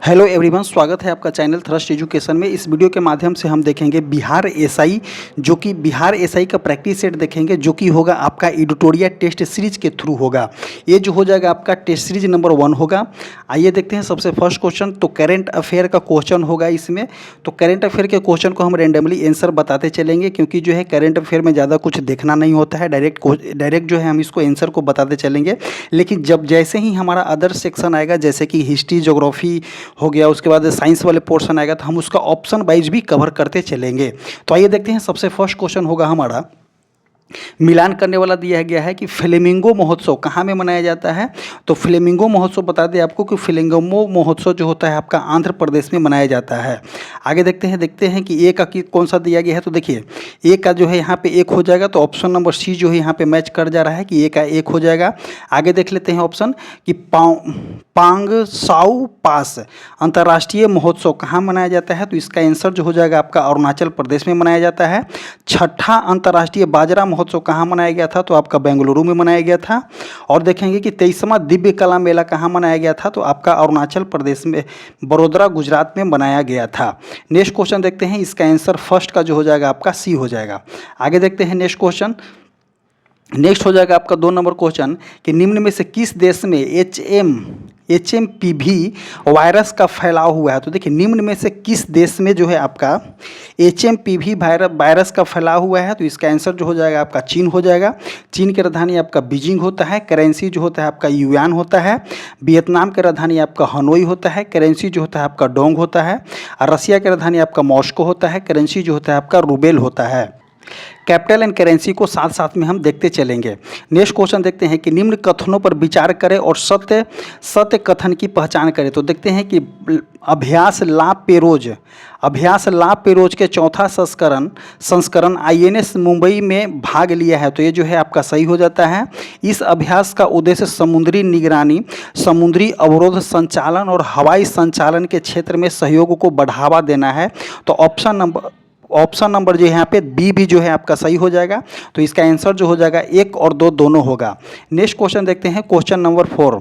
Hello everyone, स्वागत है आपका चैनल थ्रस्ट एजुकेशन में। इस वीडियो के माध्यम से हम देखेंगे बिहार एसआई, जो कि बिहार एसआई का प्रैक्टिस सेट देखेंगे, जो कि होगा आपका एडिटोरियल टेस्ट सीरीज के थ्रू होगा। ये जो हो जाएगा आपका टेस्ट सीरीज नंबर 1 होगा। आइए देखते हैं सबसे फर्स्ट क्वेश्चन। तो करेंट अफेयर का क्वेश्चन होगा इसमें। तो करेंट अफेयर के क्वेश्चन को हम रेंडमली आंसर बताते चलेंगे, क्योंकि जो है करेंट अफेयर में ज़्यादा कुछ देखना नहीं होता है, डायरेक्ट जो है हम इसको आंसर को बताते चलेंगे। लेकिन जब जैसे ही हमारा अदर सेक्शन आएगा, जैसे कि हिस्ट्री, ज्योग्राफी हो गया, उसके बाद साइंस वाले पोर्शन आएगा, तो हम उसका ऑप्शन वाइज भी कवर करते चलेंगे। तो आइए देखते हैं सबसे फर्स्ट क्वेश्चन होगा हमारा, मिलान करने वाला दिया गया है कि फ्लेमिंगो महोत्सव कहाँ में मनाया जाता है। तो फ्लेमिंगो महोत्सव बता दें आपको कि फ्लेमिंगो महोत्सव जो होता है आपका आंध्र प्रदेश में मनाया जाता है। आगे देखते हैं कि ए का कौन सा दिया गया है। तो देखिए ए का जो है यहाँ पे एक हो जाएगा, तो ऑप्शन नंबर सी जो है यहाँ पे मैच कर जा रहा है कि ए का एक हो जाएगा। आगे देख लेते हैं ऑप्शन कि पांग साउ पास अंतर्राष्ट्रीय महोत्सव कहाँ मनाया जाता है। तो इसका आंसर जो हो जाएगा आपका अरुणाचल प्रदेश में मनाया जाता है। छठा अंतर्राष्ट्रीय बाजरा महोत्सव कहाँ मनाया गया था। तो आपका बेंगलुरु में मनाया गया था। और देखेंगे कि 23वां दिव्य कला मेला कहाँ मनाया गया था। तो आपका अरुणाचल प्रदेश में, बड़ोदरा गुजरात में मनाया गया था। नेक्स्ट क्वेश्चन देखते हैं, इसका आंसर फर्स्ट का जो हो जाएगा आपका सी हो जाएगा। आगे देखते हैं नेक्स्ट क्वेश्चन। नेक्स्ट हो जाएगा आपका 2 नंबर क्वेश्चन कि निम्न में से किस देश में HMPV वायरस का फैलाव हुआ है। तो देखिए निम्न में से किस देश में जो है आपका HMPV वायरस का फैलाव हुआ है। तो इसका आंसर जो हो जाएगा आपका चीन हो जाएगा। चीन की राजधानी आपका बीजिंग होता है। करेंसी जो होता है आपका युआन होता है। वियतनाम की राजधानी आपका हनोई होता है। करेंसी जो होता है आपका डोंग होता है। और रसिया की राजधानी आपका मॉस्को होता है। करेंसी जो होता है आपका रूबेल होता है। कैपिटल एंड करेंसी को साथ साथ में हम देखते चलेंगे। नेक्स्ट क्वेश्चन देखते हैं कि निम्न कथनों पर विचार करें और सत्य कथन की पहचान करें। तो देखते हैं कि अभ्यास ला पेरोज के चौथा संस्करण INS मुंबई में भाग लिया है। तो ये जो है आपका सही हो जाता है। इस अभ्यास का उद्देश्य समुद्री निगरानी, समुद्री अवरोध संचालन और हवाई संचालन के क्षेत्र में सहयोग को बढ़ावा देना है। तो ऑप्शन नंबर जो है यहाँ पे बी भी जो है आपका सही हो जाएगा। तो इसका आंसर जो हो जाएगा 1 और 2 दोनों होगा। नेक्स्ट क्वेश्चन देखते हैं, क्वेश्चन नंबर 4।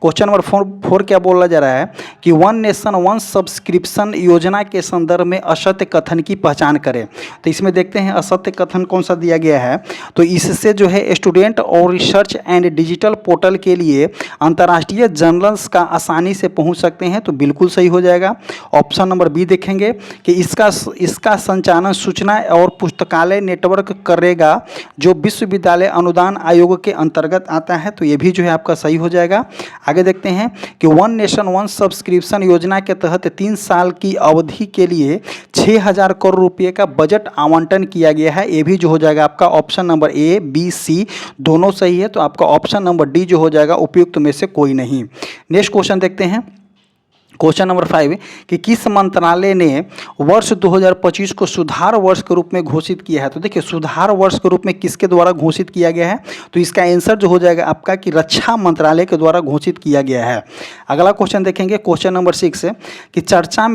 क्वेश्चन नंबर 4 क्या बोला जा रहा है कि वन नेशन वन सब्सक्रिप्शन योजना के संदर्भ में असत्य कथन की पहचान करें। तो इसमें देखते हैं असत्य कथन कौन सा दिया गया है। तो इससे जो है स्टूडेंट और रिसर्च एंड डिजिटल पोर्टल के लिए अंतर्राष्ट्रीय जर्नल्स का आसानी से पहुंच सकते हैं। तो बिल्कुल सही हो जाएगा। ऑप्शन नंबर बी देखेंगे कि इसका संचालन सूचना और पुस्तकालय नेटवर्क करेगा, जो विश्वविद्यालय अनुदान आयोग के अंतर्गत आता है। तो ये भी जो है आपका सही हो जाएगा। आगे देखते हैं कि वन नेशन वन सब्सक्रिप्शन योजना के तहत 3 साल की अवधि के लिए 6000 करोड़ रुपए का बजट आवंटन किया गया है। ये भी जो हो जाएगा आपका ऑप्शन नंबर ए, बी, सी दोनों सही है। तो आपका ऑप्शन नंबर डी जो हो जाएगा उपयुक्त में से कोई नहीं। नेक्स्ट क्वेश्चन देखते हैं, क्वेश्चन नंबर 5 कि किस मंत्रालय ने वर्ष 2025 को सुधार वर्ष के रूप में घोषित किया है। तो देखिए सुधार वर्ष के रूप में किसके द्वारा घोषित किया गया है। तो इसका आंसर जो हो जाएगा आपका कि रक्षा मंत्रालय के द्वारा घोषित किया गया है। अगला क्वेश्चन देखेंगे, क्वेश्चन नंबर 6 कि चर्चा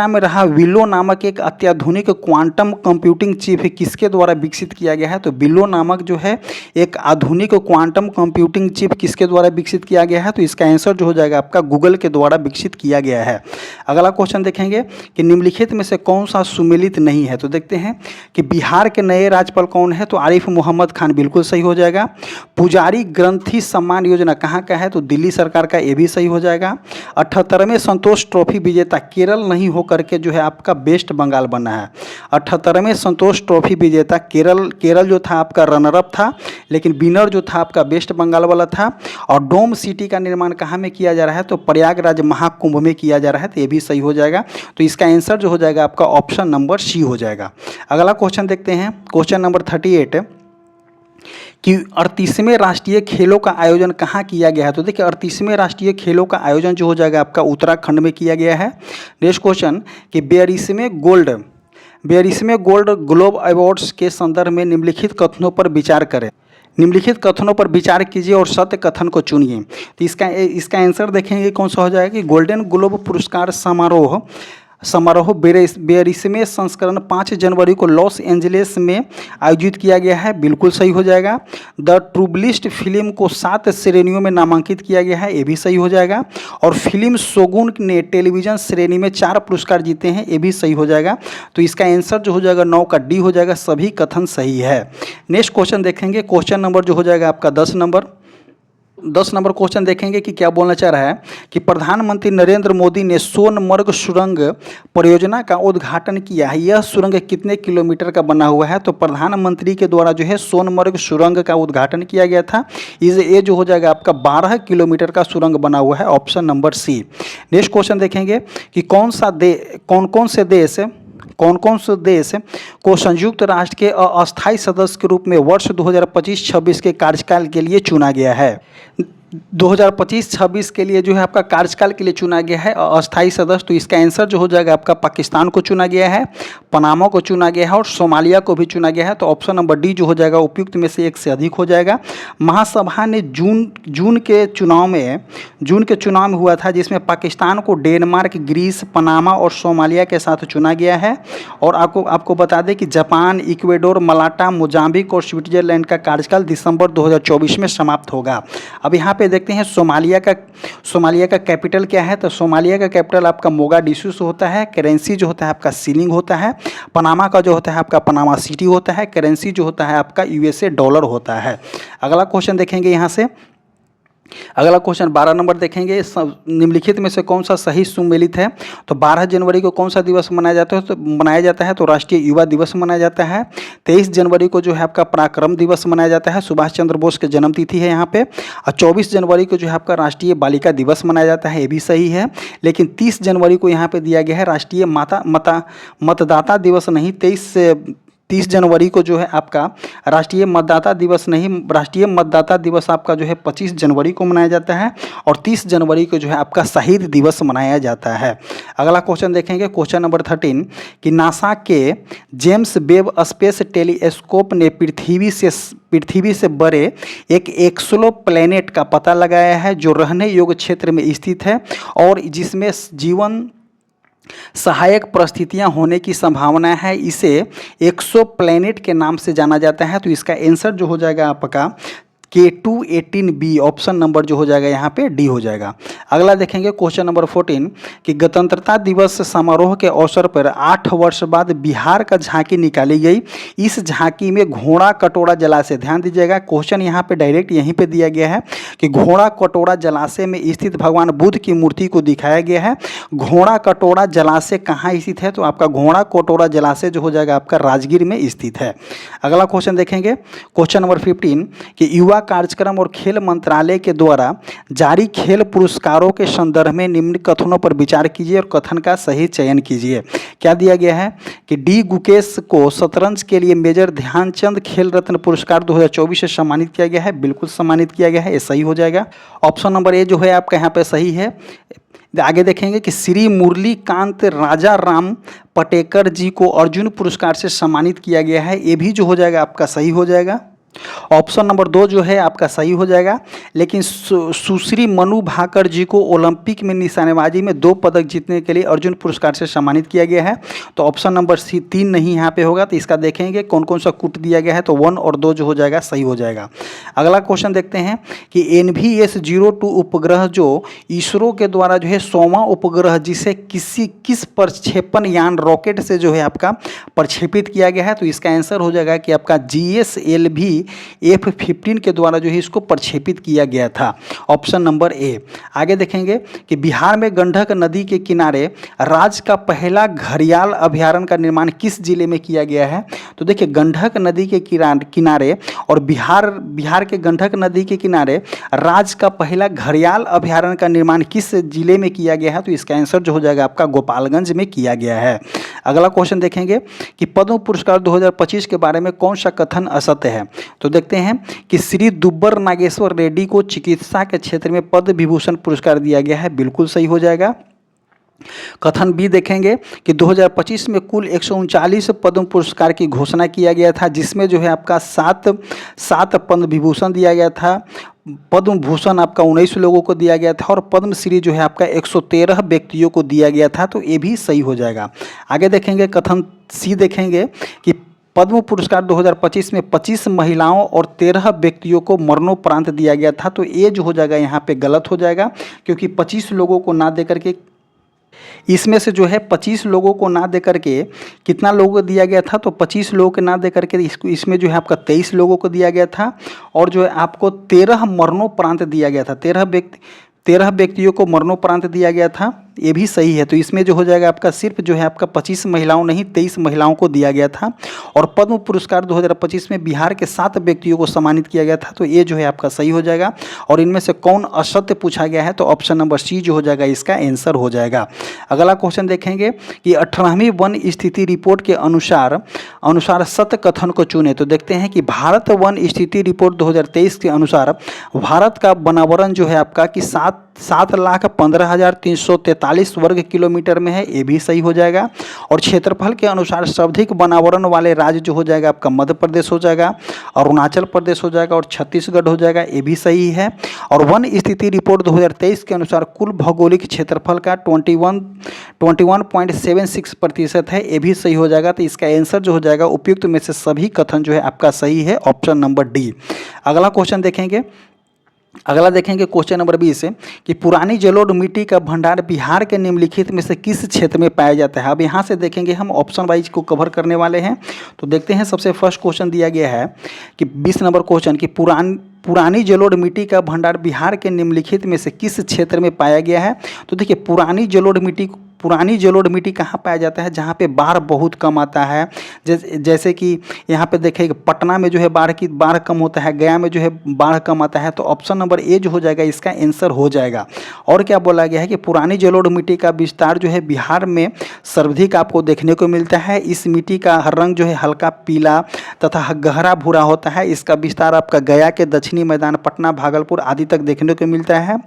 में रहा विलो नामक एक अत्याधुनिक क्वांटम कंप्यूटिंग चिप किसके द्वारा विकसित किया गया है। तो विलो नामक जो है एक आधुनिक क्वांटम कंप्यूटिंग चिप किसके द्वारा विकसित किया गया है। तो इसका आंसर जो हो जाएगा आपका गूगल के द्वारा विकसित किया गया है। अगला क्वेश्चन देखेंगे कि निम्नलिखित में से कौन सा सुमेलित नहीं है। तो देखते हैं कि बिहार के नए राज्यपाल कौन है। तो आरिफ मोहम्मद खान बिल्कुल सही हो जाएगा। पुजारी ग्रंथी सम्मान योजना कहाँ का है। तो दिल्ली सरकार का, ये भी सही हो जाएगा। 78वें संतोष ट्रॉफी विजेता केरल नहीं होकर के जो है आपका वेस्ट बंगाल बना है। 78वें संतोष ट्रॉफी विजेता केरल जो था आपका रनर अप था, लेकिन विनर जो था आपका वेस्ट बंगाल वाला था। और डोम सिटी का निर्माण कहाँ में किया जा रहा है। तो प्रयागराज महाकुंभ में किया जा रहा है। तो ये भी सही हो जाएगा। तो इसका आंसर जो हो जाएगा आपका ऑप्शन नंबर सी हो जाएगा। अगला क्वेश्चन देखते हैं, क्वेश्चन नंबर 38 कि 38वें राष्ट्रीय खेलों का आयोजन कहाँ किया गया है। तो देखिए 38वें राष्ट्रीय खेलों का आयोजन जो हो जाएगा आपका उत्तराखंड में किया गया है। नेक्स्ट क्वेश्चन कि 42वें गोल्ड ग्लोब अवार्ड्स के संदर्भ में निम्नलिखित कथनों पर विचार करें। निम्नलिखित कथनों पर विचार कीजिए और सत्य कथन को चुनिए। तो इसका आंसर देखेंगे कौन सा हो जाएगा कि गोल्डन ग्लोब पुरस्कार समारोह समारोह 42वें संस्करण 5 जनवरी को लॉस एंजलिस में आयोजित किया गया है, बिल्कुल सही हो जाएगा। द ट्रूबलिस्ट फिल्म को 7 श्रेणियों में नामांकित किया गया है, ये भी सही हो जाएगा। और फिल्म शोगुन ने टेलीविजन श्रेणी में 4 पुरस्कार जीते हैं, ये भी सही हो जाएगा। तो इसका आंसर जो हो जाएगा 9 का डी हो जाएगा, सभी कथन सही है। नेक्स्ट क्वेश्चन देखेंगे, क्वेश्चन नंबर जो हो जाएगा आपका 10 नंबर क्वेश्चन देखेंगे कि क्या बोलना चाह रहा है कि प्रधानमंत्री नरेंद्र मोदी ने सोनमर्ग सुरंग परियोजना का उद्घाटन किया है। यह सुरंग कितने किलोमीटर का बना हुआ है? तो प्रधानमंत्री के द्वारा जो है सोनमर्ग सुरंग का उद्घाटन किया गया था। ये जो हो जाएगा आपका 12 किलोमीटर का सुरंग बना हुआ है, option number C. Next question देखेंगे कि कौन कौन से देश को संयुक्त राष्ट्र के अस्थायी सदस्य के रूप में वर्ष 2025-26 के कार्यकाल के लिए चुना गया है? 2025-26 के लिए जो है आपका कार्यकाल के लिए चुना गया है अस्थायी सदस्य। तो इसका आंसर जो हो जाएगा आपका पाकिस्तान को चुना गया है, पनामा को चुना गया है और सोमालिया को भी चुना गया है। तो ऑप्शन नंबर डी जो हो जाएगा उपयुक्त में से एक से अधिक हो जाएगा। महासभा ने जून के चुनाव में हुआ था, जिसमें पाकिस्तान को डेनमार्क, ग्रीस, पनामा और सोमालिया के साथ चुना गया है। और आपको बता दें कि जापान, इक्वेडोर, मलाटा, मोजाम्बिक और स्विट्जरलैंड का कार्यकाल दिसंबर 2024 में समाप्त होगा। अब यहाँ पे देखते हैं सोमालिया का कैपिटल क्या है। तो सोमालिया का कैपिटल आपका मोगाडिशु से होता है। करेंसी जो होता है आपका सीलिंग होता है। पनामा का जो होता है आपका पनामा सिटी होता है। करेंसी जो होता है आपका यूएसए डॉलर होता है। अगला क्वेश्चन देखेंगे यहाँ से, अगला क्वेश्चन 12 नंबर देखेंगे, निम्नलिखित में से कौन सा सही सुमेलित है? तो 12 जनवरी को कौन सा दिवस मनाया जाता है? तो राष्ट्रीय युवा दिवस मनाया जाता है। 23 जनवरी को जो है आपका पराक्रम दिवस मनाया जाता है, सुभाष चंद्र बोस की जन्मतिथि है यहाँ पे। और 24 जनवरी को जो है आपका राष्ट्रीय बालिका दिवस मनाया जाता है, ये भी सही है। लेकिन 30 जनवरी को यहाँ पे दिया गया है राष्ट्रीय मतदाता दिवस नहीं। 30 जनवरी को जो है आपका राष्ट्रीय मतदाता दिवस नहीं, राष्ट्रीय मतदाता दिवस आपका जो है 25 जनवरी को मनाया जाता है। और 30 जनवरी को जो है आपका शहीद दिवस मनाया जाता है। अगला क्वेश्चन देखेंगे, क्वेश्चन नंबर 13 कि नासा के जेम्स वेब स्पेस टेलीस्कोप ने पृथ्वी से बड़े एक एक्सो प्लैनेट का पता लगाया है, जो रहने योग्य क्षेत्र में स्थित है और जिसमें जीवन सहायक परिस्थितियां होने की संभावना है। इसे एक्सो प्लैनेट के नाम से जाना जाता है। तो इसका आंसर जो हो जाएगा आपका K2-18b, ऑप्शन नंबर जो हो जाएगा यहाँ पे डी हो जाएगा। अगला देखेंगे क्वेश्चन नंबर 14 कि गणतंत्रता दिवस समारोह के अवसर पर 8 वर्ष बाद बिहार का झांकी निकाली गई। इस झांकी में घोड़ा कटोरा जलाशय, ध्यान दीजिएगा क्वेश्चन यहाँ पे डायरेक्ट यहीं पे दिया गया है कि घोड़ा कटोरा जलाशय में स्थित भगवान बुद्ध की मूर्ति को दिखाया गया है। घोड़ा कटोरा जलाशय कहाँ स्थित है? तो आपका घोड़ा कटोरा जलाशय जो हो जाएगा आपका राजगीर में स्थित है। अगला क्वेश्चन देखेंगे, क्वेश्चन नंबर 15 कि युवा कार्यक्रम और खेल मंत्रालय के द्वारा जारी खेल पुरस्कारों के संदर्भ में निम्न कथनों पर विचार कीजिए और कथन का सही चयन कीजिए। क्या दिया गया है कि डी गुकेश को शतरंज के लिए मेजर ध्यानचंद खेल रत्न पुरस्कार 2024 से सम्मानित किया गया है, बिल्कुल सम्मानित किया गया है, ये सही हो जाएगा। ऑप्शन नंबर ए जो है आपका यहाँ पे सही है। आगे देखेंगे कि श्री मुरलीकांत राजा राम पटेकर जी को अर्जुन पुरस्कार से सम्मानित किया गया है, ये भी जो हो जाएगा आपका सही हो जाएगा। ऑप्शन नंबर 2 जो है आपका सही हो जाएगा। लेकिन सुश्री मनु भाकर जी को ओलंपिक में निशानेबाजी में 2 पदक जीतने के लिए अर्जुन पुरस्कार से सम्मानित किया गया है। तो ऑप्शन नंबर सी 3 नहीं यहाँ पे होगा। तो इसका देखेंगे कौन कौन सा कूट दिया गया है, तो 1 और 2 जो हो जाएगा सही हो जाएगा। अगला क्वेश्चन देखते हैं कि NVS-02 उपग्रह जो इसरो के द्वारा जो है 100वां उपग्रह जिसे किस प्रक्षेपण यान रॉकेट से जो है आपका प्रक्षेपित किया गया है। तो इसका आंसर हो जाएगा कि आपका GSLV F-15 के द्वारा जो है इसको प्रक्षेपित किया गया था, ऑप्शन नंबर ए। आगे देखेंगे कि बिहार में गंडक नदी के किनारे राज्य का पहला घड़ियाल अभयारण्य का निर्माण किस जिले में किया गया है। तो देखिए गंडक नदी के किनारे और बिहार के गंडक नदी के किनारे राज्य का पहला घड़ियाल अभयारण्य का निर्माण किस जिले में किया गया है। तो इसका आंसर जो हो जाएगा आपका गोपालगंज में किया गया है। अगला क्वेश्चन देखेंगे कि पद्म पुरस्कार 2025 के बारे में कौन सा कथन असत्य है। तो देखते हैं कि श्री दुब्बर नागेश्वर रेड्डी को चिकित्सा के क्षेत्र में पद्म विभूषण पुरस्कार दिया गया है, बिल्कुल सही हो जाएगा। कथन बी देखेंगे कि 2025 में कुल 139 पद्म पुरस्कार की घोषणा किया गया था, जिसमें जो है आपका सात पद्म विभूषण दिया गया था, पद्म भूषण आपका 19 लोगों को दिया गया था और पद्म श्री जो है आपका 113 व्यक्तियों को दिया गया था। तो ये भी सही हो जाएगा। आगे देखेंगे कथन सी देखेंगे कि पद्म पुरस्कार 2025 में 25 महिलाओं और 13 व्यक्तियों को मरणोपरांत दिया गया था। तो ये जो हो जाएगा यहाँ पे गलत हो जाएगा, क्योंकि 25 लोगों को ना दे करके, इसमें से जो है 25 लोगों को ना दे करके कितना लोगों को दिया गया था, तो 25 लोगों को ना दे करके इसमें जो है आपका 23 लोगों को दिया गया था और जो है आपको 13 मरणोपरांत दिया गया था, 13 व्यक्तियों को मरणोपरांत दिया गया था। ये भी सही है। तो इसमें जो हो जाएगा आपका सिर्फ जो है आपका 25 महिलाओं नहीं 23 महिलाओं को दिया गया था। और पद्म पुरस्कार 2025 में बिहार के 7 व्यक्तियों को सम्मानित किया गया था। तो ये जो है आपका सही हो जाएगा। और इनमें से कौन असत्य पूछा गया है, तो ऑप्शन नंबर सी जो हो जाएगा इसका आंसर हो जाएगा। अगला क्वेश्चन देखेंगे कि 18वीं वन स्थिति रिपोर्ट के अनुसार सत्य कथन को चुने। तो देखते हैं कि भारत वन स्थिति रिपोर्ट 2023 के अनुसार भारत का वनावरण जो है आपका कि 7,15,343 वर्ग किलोमीटर में है। ये भी सही हो जाएगा। और क्षेत्रफल के अनुसार सर्वाधिक वनावरण वाले राज्य जो हो जाएगा आपका मध्य प्रदेश हो जाएगा, अरुणाचल प्रदेश हो जाएगा और छत्तीसगढ़ हो जाएगा। ये भी सही है। और वन स्थिति रिपोर्ट 2023 के अनुसार कुल भौगोलिक क्षेत्रफल का 21.76% है। ये भी सही हो जाएगा। तो इसका आंसर जो हो जाएगा उपयुक्त में से सभी कथन जो है आपका सही है, ऑप्शन नंबर डी। अगला क्वेश्चन देखेंगे। क्वेश्चन नंबर 20 है कि पुरानी जलोढ़ मिट्टी का भंडार बिहार के निम्नलिखित में से किस क्षेत्र में पाया जाता है। अब यहाँ से देखेंगे हम ऑप्शन वाइज को कवर करने वाले हैं। तो देखते हैं, सबसे फर्स्ट क्वेश्चन दिया गया है कि 20 नंबर क्वेश्चन कि पुरानी जलोढ़ मिट्टी का भंडार बिहार के निम्नलिखित में से किस क्षेत्र में पाया गया है। तो देखिए, पुरानी जलोढ़ मिट्टी कहाँ पाया जाता है, जहाँ पे बाढ़ बहुत कम आता है। जैसे कि यहाँ पे देखेंगे पटना में जो है बाढ़ कम होता है, गया में जो है बाढ़ कम आता है। तो ऑप्शन नंबर ए जो हो जाएगा इसका आंसर हो जाएगा। और क्या बोला गया है कि पुरानी जलोढ़ मिट्टी का विस्तार जो है बिहार में सर्वाधिक आपको देखने को मिलता है। इस मिट्टी का रंग जो है हल्का पीला तथा गहरा भूरा होता है। इसका विस्तार आपका गया के दक्षिणी मैदान, पटना, भागलपुर आदि तक देखने को मिलता है।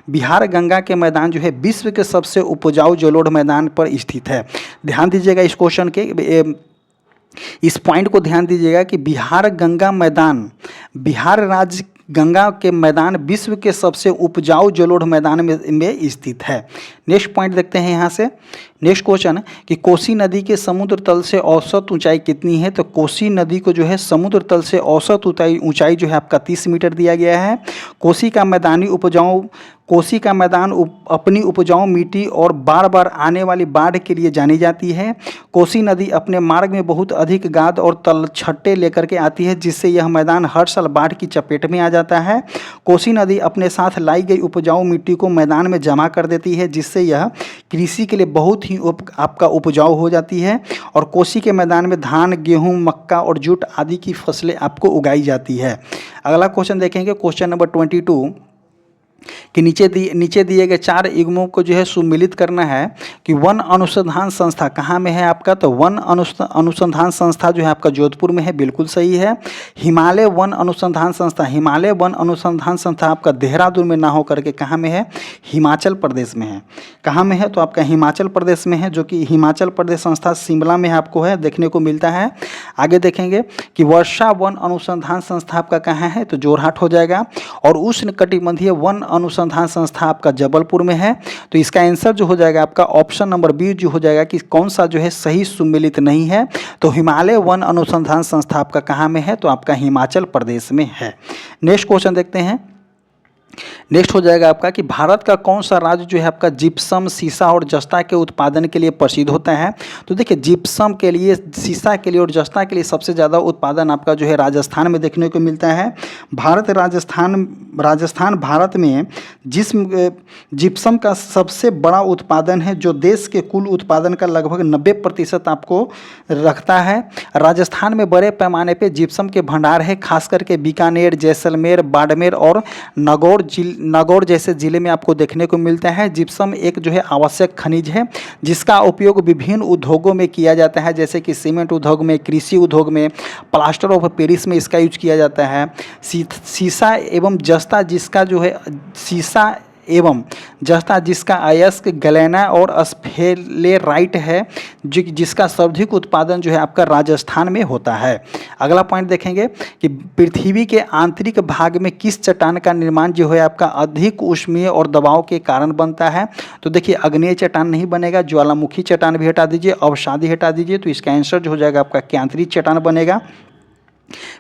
बिहार गंगा के मैदान जो है विश्व के सबसे उपजाऊ जलोढ़ मैदान पर स्थित है। ध्यान दीजिएगा इस क्वेश्चन के इस पॉइंट को ध्यान दीजिएगा कि बिहार राज्य गंगा के मैदान विश्व के सबसे उपजाऊ जलोढ़ मैदान में स्थित है। नेक्स्ट पॉइंट देखते हैं यहाँ से। नेक्स्ट क्वेश्चन कि कोसी नदी के समुद्र तल से औसत ऊंचाई कितनी है। तो कोसी नदी को जो है समुद्र तल से औसत ऊंचाई जो है आपका 30 मीटर दिया गया है। कोसी का मैदान अपनी उपजाऊ मिट्टी और बार बार आने वाली बाढ़ के लिए जानी जाती है। कोसी नदी अपने मार्ग में बहुत अधिक गाद और तलछट्टे लेकर के आती है, जिससे यह मैदान हर साल बाढ़ की चपेट में आ जाता है। कोसी नदी अपने साथ लाई गई उपजाऊ मिट्टी को मैदान में जमा कर देती है, जिससे यह कृषि के लिए बहुत ही आपका उपजाऊ हो जाती है। और कोसी के मैदान में धान, गेहूँ, मक्का और जूट आदि की फसलें आपको उगाई जाती है। अगला क्वेश्चन देखेंगे, क्वेश्चन नंबर 22 कि नीचे दिए गए 4 युग्मों को जो है सुमिलित करना है कि वन अनुसंधान संस्था कहाँ में है आपका। तो वन अनुसंधान संस्था जो है आपका जोधपुर में है, बिल्कुल सही है। हिमालय वन अनुसंधान संस्था आपका देहरादून में ना हो करके कहाँ में है, हिमाचल प्रदेश में है। कहाँ में है, तो आपका हिमाचल प्रदेश में है, जो कि हिमाचल प्रदेश संस्था शिमला में आपको है देखने को मिलता है। आगे देखेंगे कि वर्षा वन अनुसंधान संस्था आपका कहाँ है, तो जोरहाट हो जाएगा। और उष्णकटिबंधीय वन अनुसंधान संस्था आपका जबलपुर में है। तो इसका आंसर जो हो जाएगा आपका ऑप्शन नंबर बी जो हो जाएगा कि कौन सा जो है सही सुमिलित नहीं है। तो हिमालय वन अनुसंधान संस्था आपका कहाँ में है, तो आपका हिमाचल प्रदेश में है। नेक्स्ट क्वेश्चन देखते हैं। नेक्स्ट हो जाएगा आपका कि भारत का कौन सा राज्य जो है आपका जिप्सम, शीशा और जस्ता के उत्पादन के लिए प्रसिद्ध होता है। तो देखिए, जिप्सम के लिए, शीशा के लिए और जस्ता के लिए सबसे ज़्यादा उत्पादन आपका जो है राजस्थान में देखने को मिलता है। राजस्थान भारत में जिप्सम का सबसे बड़ा उत्पादन है, जो देश के कुल उत्पादन का लगभग 90% आपको रखता है। राजस्थान में बड़े पैमाने पर जिप्सम के भंडार है, खास करके बीकानेर, जैसलमेर, बाड़मेर और नागौर जैसे ज़िले में आपको देखने को मिलता है। जिप्सम एक जो है आवश्यक खनिज है, जिसका उपयोग विभिन्न उद्योगों में किया जाता है, जैसे कि सीमेंट उद्योग में, कृषि उद्योग में, प्लास्टर ऑफ पेरिस में इसका यूज किया जाता है। शीशा एवं जस्ता, जिसका जो है शीशा एवं जस्ता जिसका अयस्क गैलेना और स्फेलेराइट है, जिसका सर्वाधिक उत्पादन जो है आपका राजस्थान में होता है। अगला पॉइंट देखेंगे कि पृथ्वी के आंतरिक भाग में किस चट्टान का निर्माण जो है आपका अधिक ऊष्मीय और दबाव के कारण बनता है। तो देखिए अग्नेय चट्टान नहीं बनेगा, ज्वालामुखी चट्टान भी हटा दीजिए, अवसादी हटा दीजिए, तो इसका आंसर जो हो जाएगा आपका क्यांतरित चट्टान बनेगा।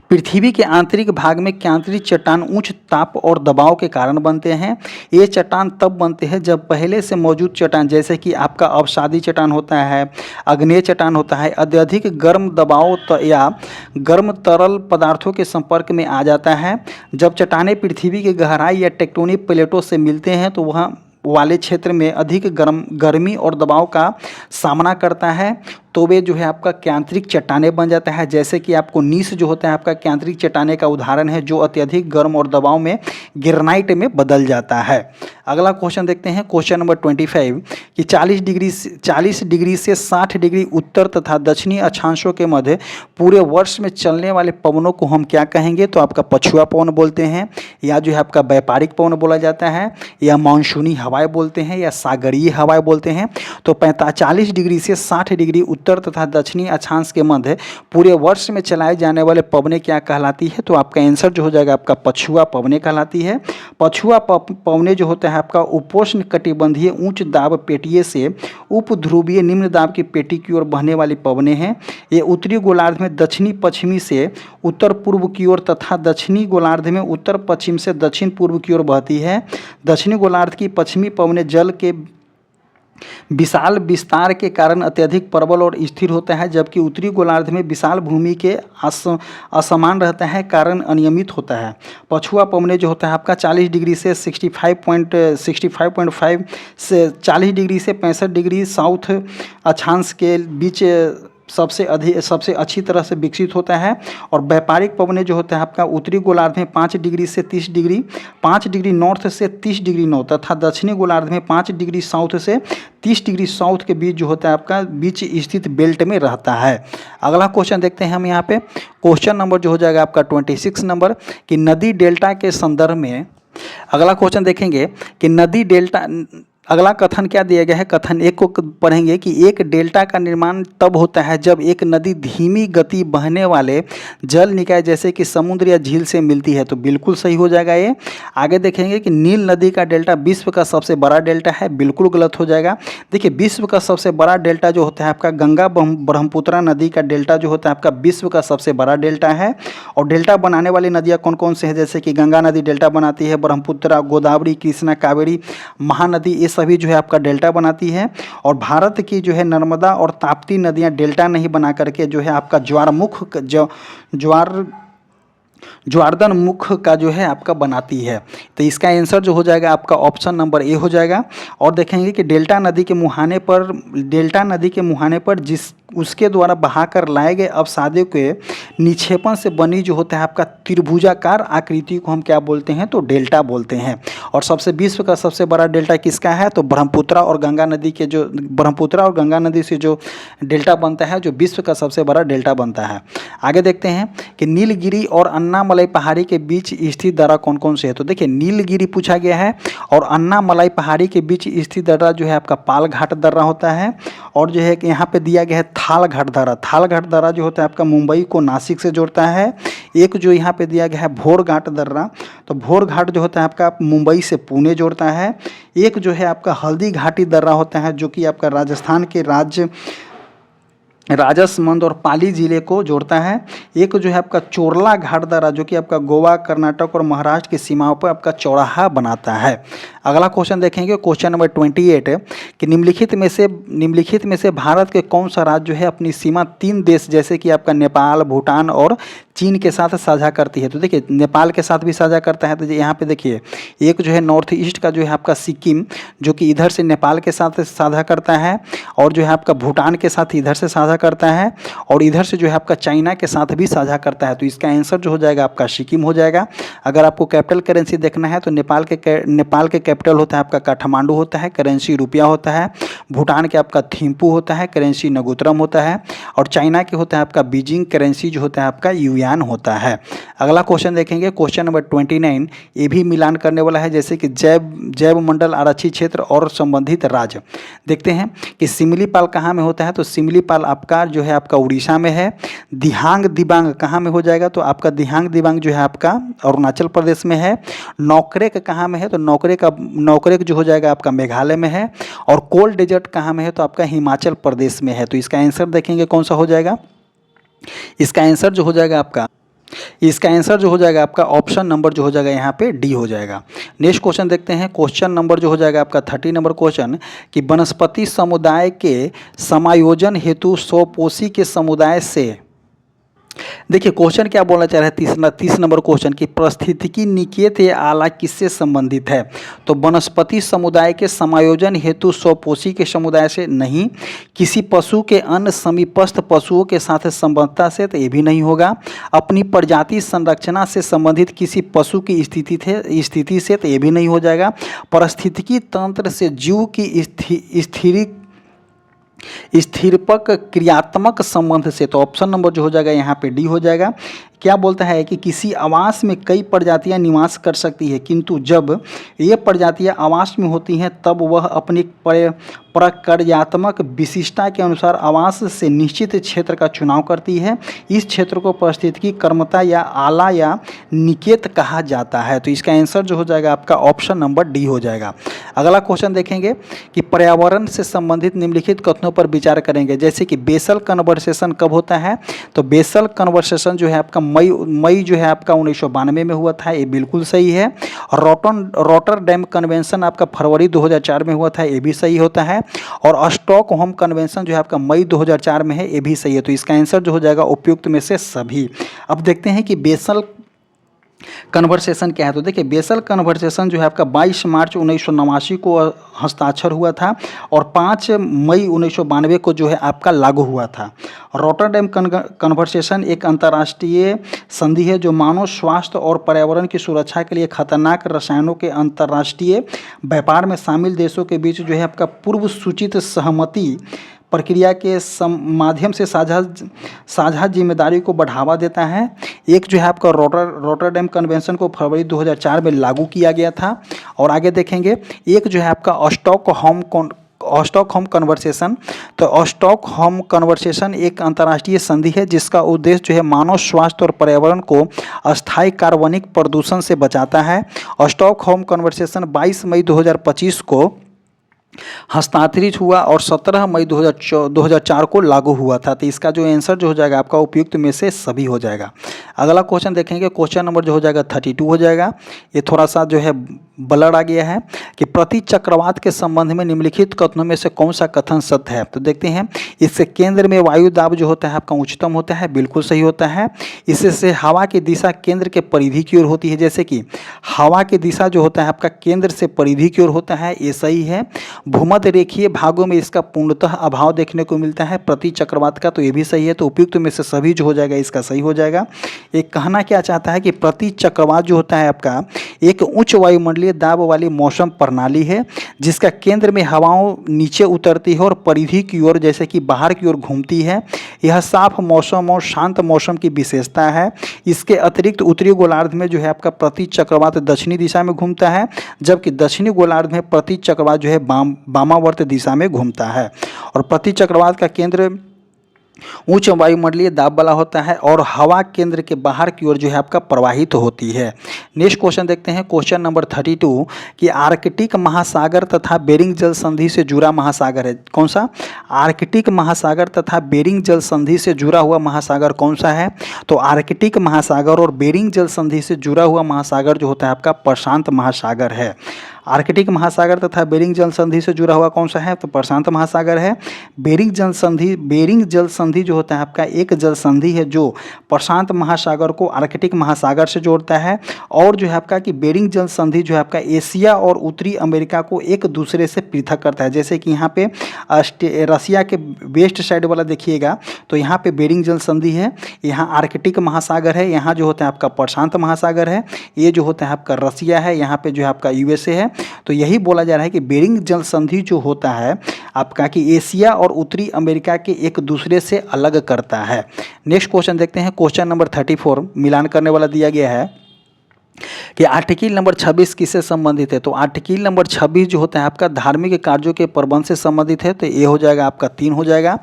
पृथ्वी के आंतरिक भाग में क्यांतरित चट्टान उच्च ताप और दबाव के कारण बनते हैं। ये चट्टान तब बनते हैं जब पहले से मौजूद चट्टान जैसे कि आपका अवसादी चट्टान होता है, अग्नेय चट्टान होता है, अत्यधिक गर्म दबाव या गर्म तरल पदार्थों के संपर्क में आ जाता है। जब चट्टानें पृथ्वी की गहराई या टेक्टोनिक प्लेटों से मिलते हैं तो वह वाले क्षेत्र में अधिक गर्मी और दबाव का सामना करता है, तो वे जो है आपका क्यांतरिक चट्टानें बन जाता है। जैसे कि आपको नीस जो होता है आपका क्यांतरिक चट्टाने का उदाहरण है, जो अत्यधिक गर्म और दबाव में गिरनाइट में बदल जाता है। अगला क्वेश्चन देखते हैं, क्वेश्चन नंबर 25 कि 40 डिग्री से 60 डिग्री उत्तर तथा दक्षिणी अक्षांशों के मध्य पूरे वर्ष में चलने वाले पवनों को हम क्या कहेंगे। तो आपका पछुआ पवन बोलते हैं, या जो है आपका व्यापारिक पवन बोला जाता है, या मानसूनी हवाएं बोलते हैं, या सागरीय हवाएं बोलते हैं। तो 40 डिग्री से 60 डिग्री उत्तर तथा दक्षिणी अक्षांश के मध्य पूरे वर्ष में चलाए जाने वाले पवनें क्या कहलाती है। तो आपका आंसर जो हो जाएगा आपका पछुआ पवनें कहलाती है। पछुआ पवनें जो होता है आपका उपोष्ण कटिबंधीय उच्च दाब पेटिये से उप ध्रुवीय निम्न दाब की पेटी की ओर बहने वाली पवनें हैं। ये उत्तरी गोलार्ध में दक्षिणी पश्चिमी से उत्तर पूर्व की ओर तथा दक्षिणी गोलार्ध में उत्तर पश्चिम से दक्षिण पूर्व की ओर बहती है। दक्षिणी गोलार्ध की पश्चिमी पवनें जल के विशाल विस्तार के कारण अत्यधिक प्रबल और स्थिर होता है, जबकि उत्तरी गोलार्ध में विशाल भूमि के असमान रहता है, कारण अनियमित होता है। पछुआ पवनें जो होता है आपका 40 डिग्री से 65.5 से 40 डिग्री से 65 डिग्री साउथ अक्षांश के बीच सबसे अच्छी तरह से विकसित होता है। और व्यापारिक पवनें जो होता है आपका उत्तरी गोलार्ध में 5 डिग्री से 30 डिग्री, 5 डिग्री नॉर्थ से 30 डिग्री नॉर्थ तथा दक्षिणी गोलार्ध में 5 डिग्री साउथ से 30 डिग्री साउथ के बीच जो होता है आपका बीच स्थित बेल्ट में रहता है। अगला क्वेश्चन देखते हैं हम यहाँ पे, क्वेश्चन नंबर जो हो जाएगा आपका 26 नंबर कि नदी डेल्टा के संदर्भ में। अगला क्वेश्चन देखेंगे कि नदी डेल्टा, अगला कथन क्या दिया गया है, कथन एक को पढ़ेंगे कि एक डेल्टा का निर्माण तब होता है जब एक नदी धीमी गति बहने वाले जल निकाय जैसे कि समुद्र या झील से मिलती है। तो बिल्कुल सही हो जाएगा ये। आगे देखेंगे कि नील नदी का डेल्टा विश्व का सबसे बड़ा डेल्टा है, बिल्कुल गलत हो जाएगा। देखिए विश्व का सबसे बड़ा डेल्टा जो होता है आपका गंगा ब्रह्मपुत्र नदी का डेल्टा जो होता है आपका विश्व का सबसे बड़ा डेल्टा है। और डेल्टा बनाने वाली नदियाँ कौन कौन से हैं, जैसे कि गंगा नदी डेल्टा बनाती है, ब्रह्मपुत्र, गोदावरी, कृष्णा, कावेरी, महानदी, ये सभी जो है आपका डेल्टा बनाती है। और भारत की जो है नर्मदा और ताप्ती नदियां डेल्टा नहीं बना करके जो है आपका ज्वारदन मुख का जो है आपका बनाती है। तो इसका आंसर जो हो जाएगा आपका ऑप्शन नंबर ए हो जाएगा। और देखेंगे कि डेल्टा नदी के मुहाने पर जिस उसके द्वारा बहाकर लाए गए अवसादों के निक्षेपण से बनी जो होता है आपका त्रिभुजाकार आकृति को हम क्या बोलते हैं, तो डेल्टा बोलते हैं। और विश्व का सबसे बड़ा डेल्टा किसका है, तो ब्रह्मपुत्र और गंगा नदी से जो डेल्टा बनता है, जो विश्व का सबसे बड़ा डेल्टा बनता है। आगे देखते हैं कि नीलगिरी और अन्नामलाई पहाड़ी के बीच स्थित दर्रा कौन कौन से है। तो देखिए नीलगिरी पूछा गया है, और अन्नामलाई पहाड़ी के बीच स्थित दर्रा जो है आपका पालघाट दर्रा होता है। और जो है कि यहाँ पे दिया गया है थालघाट दर्रा जो होता है आपका मुंबई को नासिक से जोड़ता है। एक जो यहाँ पे दिया गया है भोरघाट दर्रा, तो भोरघाट जो होता है आपका मुंबई से पुणे जोड़ता है। एक जो है आपका हल्दी घाटी दर्रा होता है, जो कि आपका राजस्थान के राजसमंद और पाली जिले को जोड़ता है। एक जो है आपका चोरला घाट दर्रा, जो कि आपका गोवा, कर्नाटक और महाराष्ट्र की सीमाओं पर आपका चौराहा बनाता है। अगला क्वेश्चन देखेंगे, क्वेश्चन नंबर 28 कि निम्नलिखित में से भारत के कौन सा राज्य जो है अपनी सीमा 3 देश जैसे कि आपका नेपाल, भूटान और चीन के साथ साझा करती है। तो देखिए नेपाल के साथ भी साझा करता है। तो यहाँ पे देखिए एक जो है नॉर्थ ईस्ट का जो है आपका सिक्किम, जो कि इधर से नेपाल के साथ साझा करता है, और जो है आपका भूटान के साथ इधर से साझा करता है, और इधर से जो है आपका चाइना के साथ भी साझा करता है। तो इसका आंसर जो हो जाएगा आपका सिक्किम हो जाएगा। अगर आपको कैपिटल करेंसी देखना है तो नेपाल के कैपिटल होता है आपका काठमांडू होता है, करेंसी रुपया होता है। भूटान के आपका थिम्पू होता है, करेंसी नगोत्रम होता है। और चाइना के होता है आपका बीजिंग, करेंसी जो होता है आपका युआन होता है। अगला क्वेश्चन देखेंगे, क्वेश्चन नंबर 29। ये भी मिलान करने वाला है, जैसे कि जैव मंडल, आरक्षित क्षेत्र और संबंधित राज्य। देखते हैं कि सिमलीपाल कहाँ में होता है, तो सिमलीपाल आपका जो है आपका उड़ीसा में है। दिहांग दिबांग कहाँ में हो जाएगा, तो आपका दिहांग दिबांग जो है आपका अरुणाचल प्रदेश में है। नौकरेक कहाँ में है, तो नौकरेक जो हो जाएगा आपका मेघालय में है। और कोल्ड डेजर्ट कहाँ में है, तो आपका हिमाचल प्रदेश में है। तो इसका आंसर देखेंगे कौन सा हो जाएगा। इसका आंसर जो हो जाएगा आपका ऑप्शन नंबर जो हो जाएगा यहाँ पे डी हो जाएगा। नेक्स्ट क्वेश्चन देखते हैं, क्वेश्चन नंबर जो हो जाएगा आपका 30 नंबर क्वेश्चन, कि वनस्पति समुदाय के समायोजन हेतु स्वपोषी के समुदाय से। देखिए क्वेश्चन क्या बोलना चाह रहा है, 30 नंबर क्वेश्चन की पारिस्थितिकी निकेत या आला किससे संबंधित है। तो वनस्पति समुदाय के समायोजन हेतु स्वपोषी के समुदाय से नहीं, किसी पशु के अन्य समीपस्थ पशुओं के साथ संबद्धता से, तो ये भी नहीं होगा। अपनी प्रजाति संरचना से संबंधित किसी पशु की स्थिति से, तो ये भी नहीं हो जाएगा। पारिस्थितिकी तंत्र से जीव की स्थिरपक क्रियात्मक संबंध से, तो ऑप्शन नंबर जो हो जाएगा यहाँ पे डी हो जाएगा। क्या बोलता है कि किसी आवास में कई प्रजातियां निवास कर सकती है, किंतु जब ये प्रजातियां आवास में होती हैं तब वह अपनी प्रक्रियात्मक विशिष्टता के अनुसार आवास से निश्चित क्षेत्र का चुनाव करती है। इस क्षेत्र को पारिस्थितिकी कर्मता या आला या निकेत कहा जाता है। तो इसका आंसर जो हो जाएगा आपका ऑप्शन नंबर डी हो जाएगा। अगला क्वेश्चन देखेंगे कि पर्यावरण से संबंधित निम्नलिखित कथनों पर विचार करेंगे, जैसे कि बेसल कन्वर्सेशन कब होता है। तो बेसल कन्वर्सेशन जो है आपका मई जो है आपका 1992 में हुआ था, ये बिल्कुल सही है। रॉटरडैम कन्वेंशन आपका फरवरी 2004 में हुआ था, ये भी सही होता है। और स्टॉकहोम कन्वेंशन जो है आपका मई 2004 में है, ये भी सही है। तो इसका आंसर जो हो जाएगा उपयुक्त में से सभी। अब देखते हैं कि बेसल कन्वर्सेशन क्या है। तो देखिए बेसल कन्वर्सेशन जो है आपका 22 मार्च 1989 को हस्ताक्षर हुआ था और 5 मई 1992 को जो है आपका लागू हुआ था। रॉटरडैम कन्वर्सेशन एक अंतर्राष्ट्रीय संधि है जो मानव स्वास्थ्य और पर्यावरण की सुरक्षा के लिए खतरनाक रसायनों के अंतर्राष्ट्रीय व्यापार में शामिल देशों के बीच जो है आपका पूर्व सूचित सहमति प्रक्रिया के माध्यम से साझा जिम्मेदारी को बढ़ावा देता है। एक जो है आपका रॉटरडैम कन्वेंशन को फरवरी 2004 में लागू किया गया था। और आगे देखेंगे एक जो है आपका स्टॉकहोम कन्वर्सेशन। तो स्टॉकहोम कन्वर्सेशन एक अंतर्राष्ट्रीय संधि है जिसका उद्देश्य जो है मानव स्वास्थ्य और पर्यावरण को अस्थायी कार्बनिक प्रदूषण से बचाता है। स्टॉकहोम कन्वर्सेशन 22 मई 2025 को हस्ताक्षरित हुआ और 17 मई 2004 को लागू हुआ था। तो इसका जो आंसर जो हो जाएगा आपका उपयुक्त में से सभी हो जाएगा। अगला क्वेश्चन देखेंगे, क्वेश्चन नंबर जो हो जाएगा 32 हो जाएगा। ये थोड़ा सा जो है ब्लर आ गया है कि प्रति चक्रवात के संबंध में निम्नलिखित कथनों में से कौन सा कथन सत्य है। तो देखते हैं, इससे केंद्र में वायु दाब जो होता है आपका उच्चतम होता है, बिल्कुल सही होता है। इससे हवा की दिशा केंद्र के परिधि की ओर होती है, जैसे कि हवा की दिशा जो होता है आपका केंद्र से परिधि की ओर होता है, ये सही है। भूमध्य रेखीय भागों में इसका पूर्णतः अभाव देखने को मिलता है प्रति चक्रवात का, तो ये भी सही है। तो उपयुक्त में से सभी जो हो जाएगा इसका सही हो जाएगा। एक कहना क्या चाहता है कि प्रति चक्रवात जो होता है आपका एक उच्च वायुमंडलीय दाब वाली मौसम प्रणाली है जिसका केंद्र में हवाओं नीचे उतरती है और परिधि की ओर जैसे कि बाहर की ओर घूमती है। यह साफ मौसम और शांत मौसम की विशेषता है। इसके अतिरिक्त उत्तरी गोलार्ध में जो है आपका प्रति चक्रवात दक्षिणी दिशा में घूमता है, जबकि दक्षिणी गोलार्ध में प्रति चक्रवात जो है वामावर्त दिशा में घूमता है। और प्रति चक्रवात का केंद्र उच्च वायुमंडलीय दाब वाला होता है और हवा केंद्र के बाहर की ओर जो है आपका प्रवाहित होती है। नेक्स्ट क्वेश्चन देखते हैं, क्वेश्चन नंबर 32 कि आर्कटिक महासागर तथा बेरिंग जल संधि से जुड़ा महासागर है कौन सा। आर्कटिक महासागर तथा बेरिंग जल संधि से जुड़ा हुआ महासागर कौन सा है। तो आर्कटिक महासागर और बेरिंग जल संधि से जुड़ा हुआ महासागर जो होता है आपका प्रशांत महासागर है। आर्कटिक महासागर तथा बेरिंग जल संधि से जुड़ा हुआ कौन सा है, तो प्रशांत महासागर है। बेरिंग जल संधि जो होता है आपका एक जल संधि है जो प्रशांत महासागर को आर्कटिक महासागर से जोड़ता है। और जो है आपका कि बेरिंग जल संधि जो है आपका एशिया और उत्तरी अमेरिका को एक दूसरे से पृथक करता है। जैसे कि यहाँ पे रसिया के वेस्ट साइड वाला देखिएगा तो यहाँ पे बेरिंग जल संधि है, यहाँ आर्कटिक महासागर है, यहाँ जो होता है आपका प्रशांत महासागर है, ये जो होता है आपका रसिया है, यहाँ पे जो है आपका यूएसए है। तो यही बोला जा रहा है कि बेरिंग जल संधि जो होता है आपका कि एशिया और उत्तरी अमेरिका के एक दूसरे से अलग करता है। नेक्स्ट क्वेश्चन देखते हैं, क्वेश्चन नंबर 34 मिलान करने वाला दिया गया है कि आर्टिकल नंबर 26 किससे संबंधित है। तो आर्टिकल नंबर 26 जो होता है आपका धार्मिक कार्यों के प्रबंध से संबंधित है, तो ये हो जाएगा आपका 3 हो जाएगा।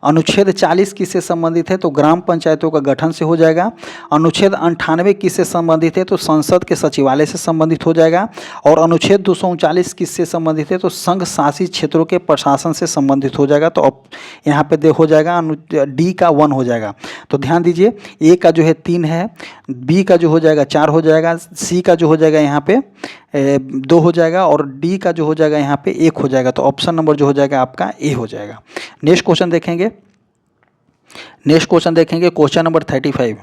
अनुच्छेद 40 किससे संबंधित है, तो ग्राम पंचायतों का गठन से हो जाएगा। अनुच्छेद 98 किससे संबंधित है, तो संसद के सचिवालय से संबंधित हो जाएगा। और अनुच्छेद 239 किससे संबंधित है, तो संघ शासित क्षेत्रों के प्रशासन से संबंधित हो जाएगा। तो अब यहाँ पे हो जाएगा डी का 1 हो जाएगा। तो ध्यान दीजिए, ए का जो है 3 है, बी का जो हो जाएगा 4 हो जाएगा, सी का जो हो जाएगा यहाँ पे 2 हो जाएगा और डी का जो हो जाएगा यहाँ पे 1 हो जाएगा। तो ऑप्शन नंबर जो हो जाएगा आपका ए हो जाएगा। नेक्स्ट क्वेश्चन देखेंगे, क्वेश्चन नंबर 35।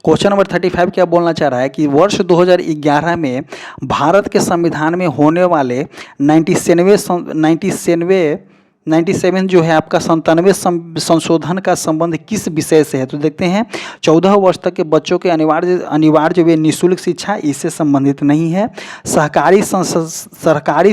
क्वेश्चन नंबर 35 क्या बोलना चाह रहा है कि वर्ष 2011 में भारत के संविधान में होने वाले 97 जो है आपका 97 संशोधन का संबंध किस विषय से है। तो देखते हैं, 14 वर्ष तक के बच्चों के अनिवार्य वे निःशुल्क शिक्षा, इससे संबंधित नहीं है। सरकारी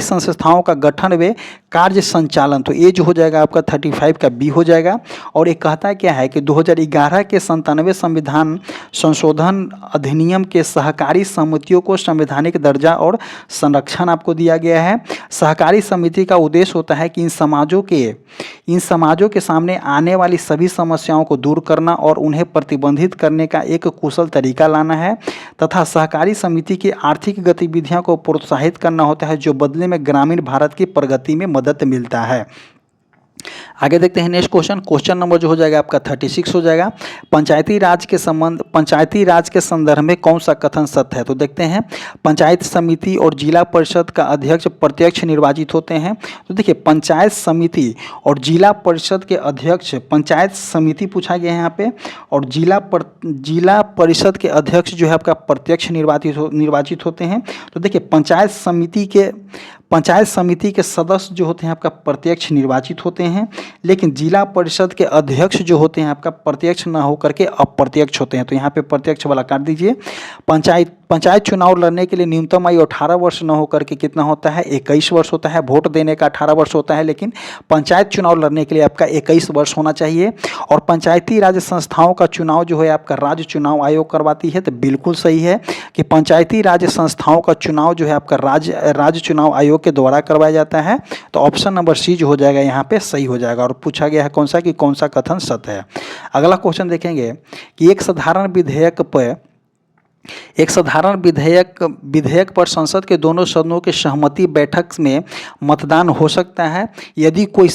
संस्थाओं का गठन व कार्य संचालन, तो ये जो हो जाएगा आपका 35 का बी हो जाएगा। और ये कहता क्या है कि 2011 के 97 संविधान संशोधन अधिनियम के सहकारी समितियों को संवैधानिक दर्जा और संरक्षण आपको दिया गया है। सहकारी समिति का उद्देश्य होता है कि इन समाजों के सामने आने वाली सभी समस्याओं को दूर करना और उन्हें प्रतिबंधित करने का एक कुशल तरीका लाना है तथा सहकारी समिति की आर्थिक गतिविधियों को प्रोत्साहित करना होता है, जो बदले में ग्रामीण भारत की प्रगति में मदद मिलता है। आगे देखते हैं नेक्स्ट क्वेश्चन नंबर जो हो जाएगा आपका 36 हो जाएगा। पंचायती राज के संदर्भ में कौन सा कथन सत्य है। तो देखते हैं, पंचायत समिति और जिला परिषद का अध्यक्ष प्रत्यक्ष निर्वाचित होते हैं। तो देखिए, पंचायत समिति और जिला परिषद के अध्यक्ष, पंचायत समिति पूछा गया है यहाँ पे, और जिला परिषद के अध्यक्ष जो है आपका प्रत्यक्ष निर्वाचित होते हैं। तो देखिए, पंचायत समिति के सदस्य जो होते हैं आपका प्रत्यक्ष निर्वाचित होते हैं, लेकिन जिला परिषद के अध्यक्ष जो होते हैं आपका प्रत्यक्ष न होकर के अप्रत्यक्ष होते हैं। तो यहाँ पे प्रत्यक्ष वाला काट दीजिए। पंचायत चुनाव लड़ने के लिए न्यूनतम आयु 18 वर्ष न होकर के कितना होता है, 21 वर्ष होता है। वोट देने का 18 वर्ष होता है, लेकिन पंचायत चुनाव लड़ने के लिए आपका 21 वर्ष होना चाहिए। और पंचायती राज संस्थाओं का चुनाव जो है आपका राज्य चुनाव आयोग करवाती है। तो बिल्कुल सही है कि पंचायती राज संस्थाओं का चुनाव जो है आपका राज्य चुनाव आयोग के द्वारा करवाया जाता है। तो ऑप्शन नंबर सी जो हो जाएगा यहाँ पे सही हो जाएगा। और पूछा गया है कौन सा, कि कौन सा कथन सत्य है। अगला क्वेश्चन देखेंगे कि एक साधारण विधेयक पर संसद के दोनों सदनों के सहमति बैठक में मतदान हो सकता है यदि कोई